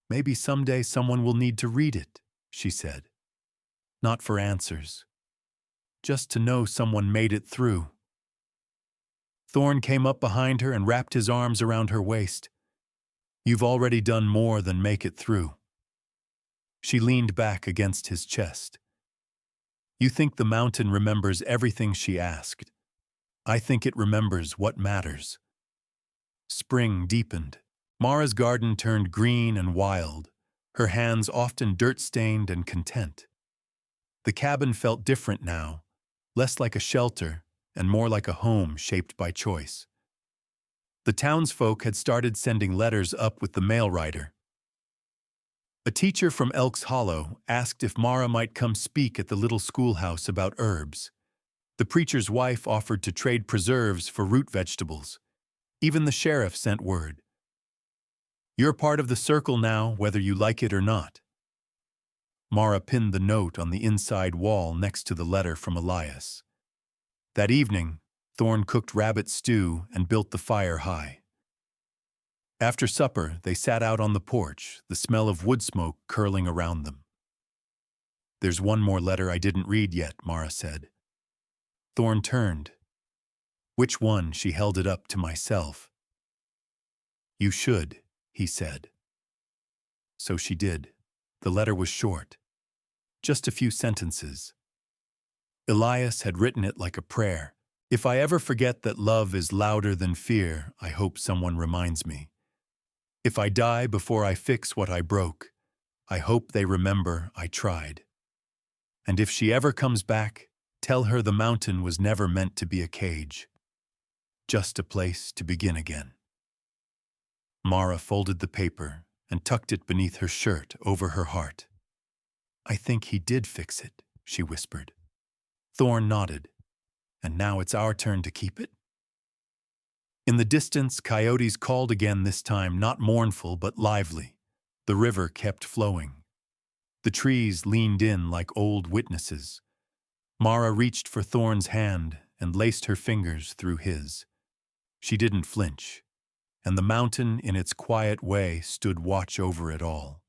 Speaker 1: "Maybe someday someone will need to read it," she said. "Not for answers. Just to know someone made it through." Thorn came up behind her and wrapped his arms around her waist. "You've already done more than make it through." She leaned back against his chest. "You think the mountain remembers everything?" she asked. "I think it remembers what matters." Spring deepened. Mara's garden turned green and wild, her hands often dirt-stained and content. The cabin felt different now, less like a shelter and more like a home shaped by choice. The townsfolk had started sending letters up with the mail rider. A teacher from Elks Hollow asked if Mara might come speak at the little schoolhouse about herbs. The preacher's wife offered to trade preserves for root vegetables. Even the sheriff sent word. "You're part of the circle now, whether you like it or not." Mara pinned the note on the inside wall next to the letter from Elias. That evening, Thorn cooked rabbit stew and built the fire high. After supper, they sat out on the porch, the smell of wood smoke curling around them. "There's one more letter I didn't read yet," Mara said. Thorn turned. "Which one?" She held it up to myself. "You should," he said. So she did. The letter was short. Just a few sentences. Elias had written it like a prayer. "If I ever forget that love is louder than fear, I hope someone reminds me. If I die before I fix what I broke, I hope they remember I tried. And if she ever comes back, tell her the mountain was never meant to be a cage. Just a place to begin again." Mara folded the paper and tucked it beneath her shirt over her heart. "I think he did fix it," she whispered. Thorn nodded. "And now it's our turn to keep it?" In the distance, coyotes called again, this time not mournful but lively. The river kept flowing. The trees leaned in like old witnesses. Mara reached for Thorn's hand and laced her fingers through his. She didn't flinch, and the mountain in its quiet way stood watch over it all.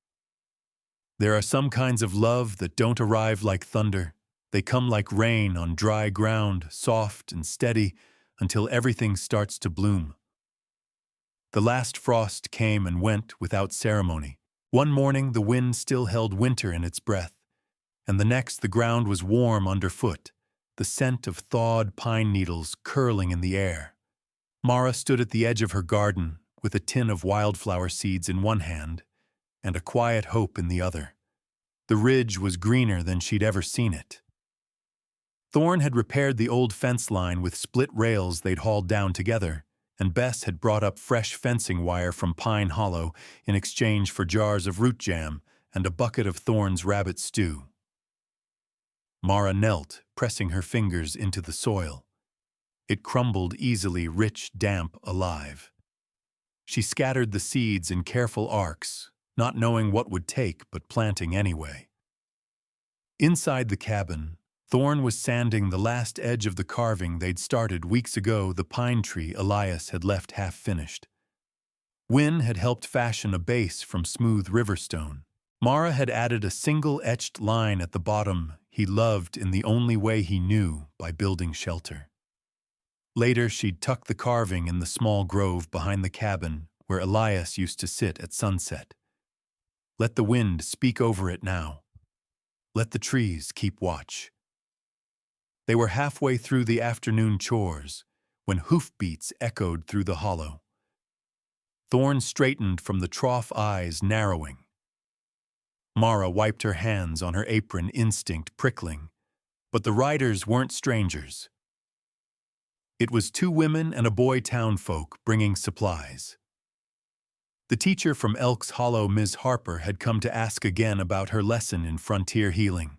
Speaker 1: There are some kinds of love that don't arrive like thunder. They come like rain on dry ground, soft and steady, until everything starts to bloom. The last frost came and went without ceremony. One morning the wind still held winter in its breath, and the next the ground was warm underfoot, the scent of thawed pine needles curling in the air. Mara stood at the edge of her garden with a tin of wildflower seeds in one hand and a quiet hope in the other. The ridge was greener than she'd ever seen it. Thorn had repaired the old fence line with split rails they'd hauled down together, and Bess had brought up fresh fencing wire from Pine Hollow in exchange for jars of root jam and a bucket of Thorn's rabbit stew. Mara knelt, pressing her fingers into the soil. It crumbled easily, rich, damp, alive. She scattered the seeds in careful arcs, not knowing what would take but planting anyway. Inside the cabin, Thorn was sanding the last edge of the carving they'd started weeks ago. The pine tree Elias had left half-finished. Wynne had helped fashion a base from smooth river stone. Mara had added a single etched line at the bottom he loved in the only way he knew, by building shelter. Later, she'd tuck the carving in the small grove behind the cabin where Elias used to sit at sunset. Let the wind speak over it now. Let the trees keep watch. They were halfway through the afternoon chores when hoofbeats echoed through the hollow. Thorn straightened from the trough, eyes narrowing. Mara wiped her hands on her apron, instinct prickling. But the riders weren't strangers. It was 2 women and a boy townfolk bringing supplies. The teacher from Elk's Hollow, Ms. Harper, had come to ask again about her lesson in frontier healing.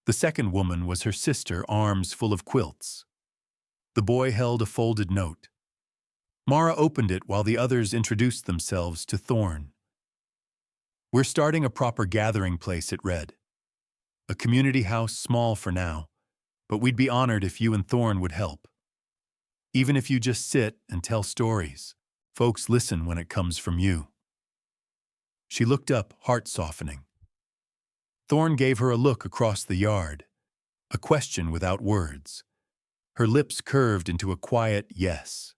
Speaker 1: The second woman was her sister, arms full of quilts. The boy held a folded note. Mara opened it while the others introduced themselves to Thorn. "We're starting a proper gathering place," it read. "A community house, small for now, but we'd be honored if you and Thorn would help. Even if you just sit and tell stories, folks listen when it comes from you." She looked up, heart softening. Thorn gave her a look across the yard, a question without words. Her lips curved into a quiet yes.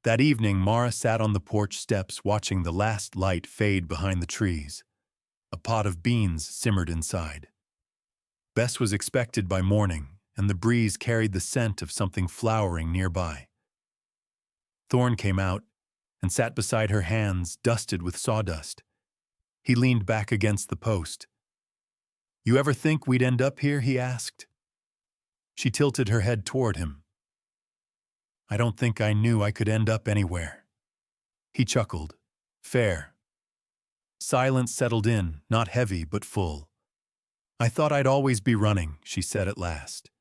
Speaker 1: That evening, Mara sat on the porch steps watching the last light fade behind the trees. A pot of beans simmered inside. Bess was expected by morning, and the breeze carried the scent of something flowering nearby. Thorn came out and sat beside her, hands dusted with sawdust. He leaned back against the post. "You ever think we'd end up here?" he asked. She tilted her head toward him. "I don't think I knew I could end up anywhere." He chuckled. "Fair." Silence settled in, not heavy but full. "I thought I'd always be running," she said at last.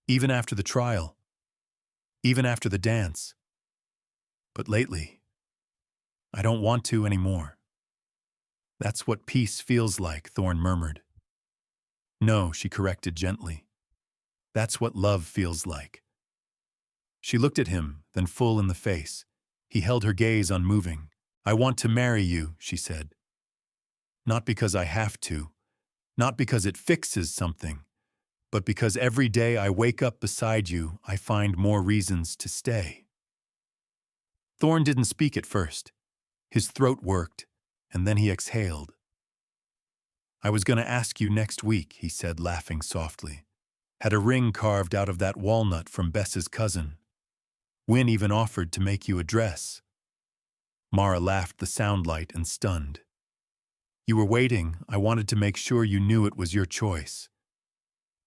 Speaker 1: "Even after the trial. Even after the dance. But lately, I don't want to anymore." "That's what peace feels like," Thorn murmured. "No," she corrected gently. "That's what love feels like." She looked at him, then full in the face. He held her gaze unmoving. "I want to marry you," she said. "Not because I have to, not because it fixes something, but because every day I wake up beside you, I find more reasons to stay." Thorn didn't speak at first. His throat worked, and then he exhaled. "I was going to ask you next week," he said, laughing softly. "Had a ring carved out of that walnut from Bess's cousin. Wynne even offered to make you a dress." Mara laughed the soundlight and stunned. "You were waiting. I wanted to make sure you knew it was your choice."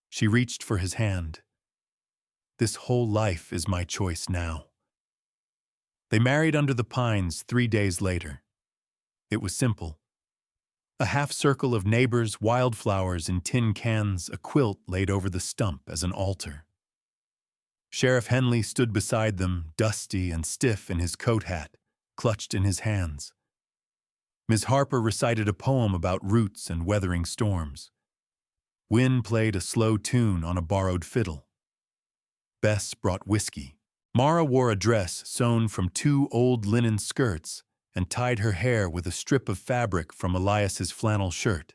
Speaker 1: She reached for his hand. "This whole life is my choice now." They married under the pines 3 days later. It was simple. A half-circle of neighbors, wildflowers in tin cans, a quilt laid over the stump as an altar. Sheriff Henley stood beside them, dusty and stiff in his coat hat, clutched in his hands. Ms. Harper recited a poem about roots and weathering storms. Wynne played a slow tune on a borrowed fiddle. Bess brought whiskey. Mara wore a dress sewn from 2 old linen skirts and tied her hair with a strip of fabric from Elias's flannel shirt.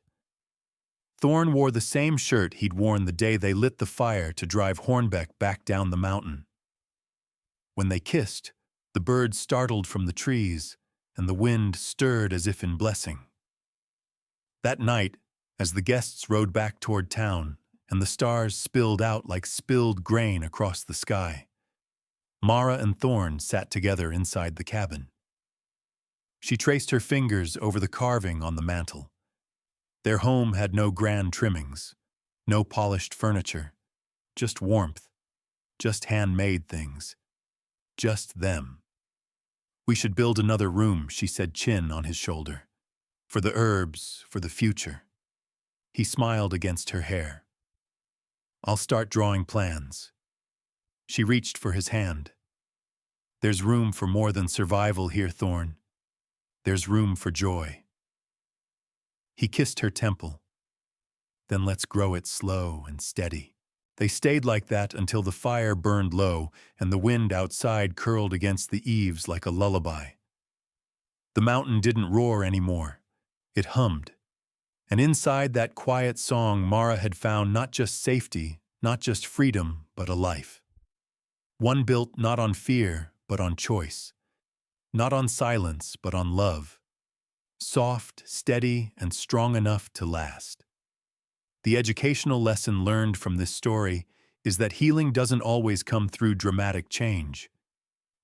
Speaker 1: Thorn wore the same shirt he'd worn the day they lit the fire to drive Hornbeck back down the mountain. When they kissed, the birds startled from the trees, and the wind stirred as if in blessing. That night, as the guests rode back toward town, and the stars spilled out like spilled grain across the sky, Mara and Thorn sat together inside the cabin. She traced her fingers over the carving on the mantel. Their home had no grand trimmings, no polished furniture, just warmth, just handmade things, just them. "We should build another room," she said, chin on his shoulder. "For the herbs, for the future." He smiled against her hair. "I'll start drawing plans." She reached for his hand. "There's room for more than survival here, Thorn. There's room for joy." He kissed her temple. then let's grow it slow and steady. They stayed like that until the fire burned low and the wind outside curled against the eaves like a lullaby. The mountain didn't roar anymore. It hummed. And inside that quiet song, Mara had found not just safety, not just freedom, but a life. One built not on fear, but on choice. Not on silence, but on love. Soft, steady, and strong enough to last. The educational lesson learned from this story is that healing doesn't always come through dramatic change.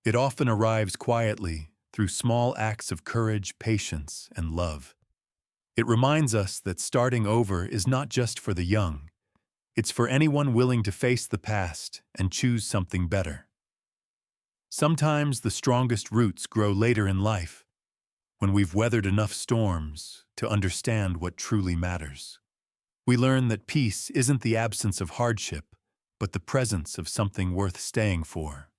Speaker 1: It often arrives quietly, through small acts of courage, patience, and love. It reminds us that starting over is not just for the young. It's for anyone willing to face the past and choose something better. Sometimes the strongest roots grow later in life, when we've weathered enough storms to understand what truly matters. We learn that peace isn't the absence of hardship, but the presence of something worth staying for.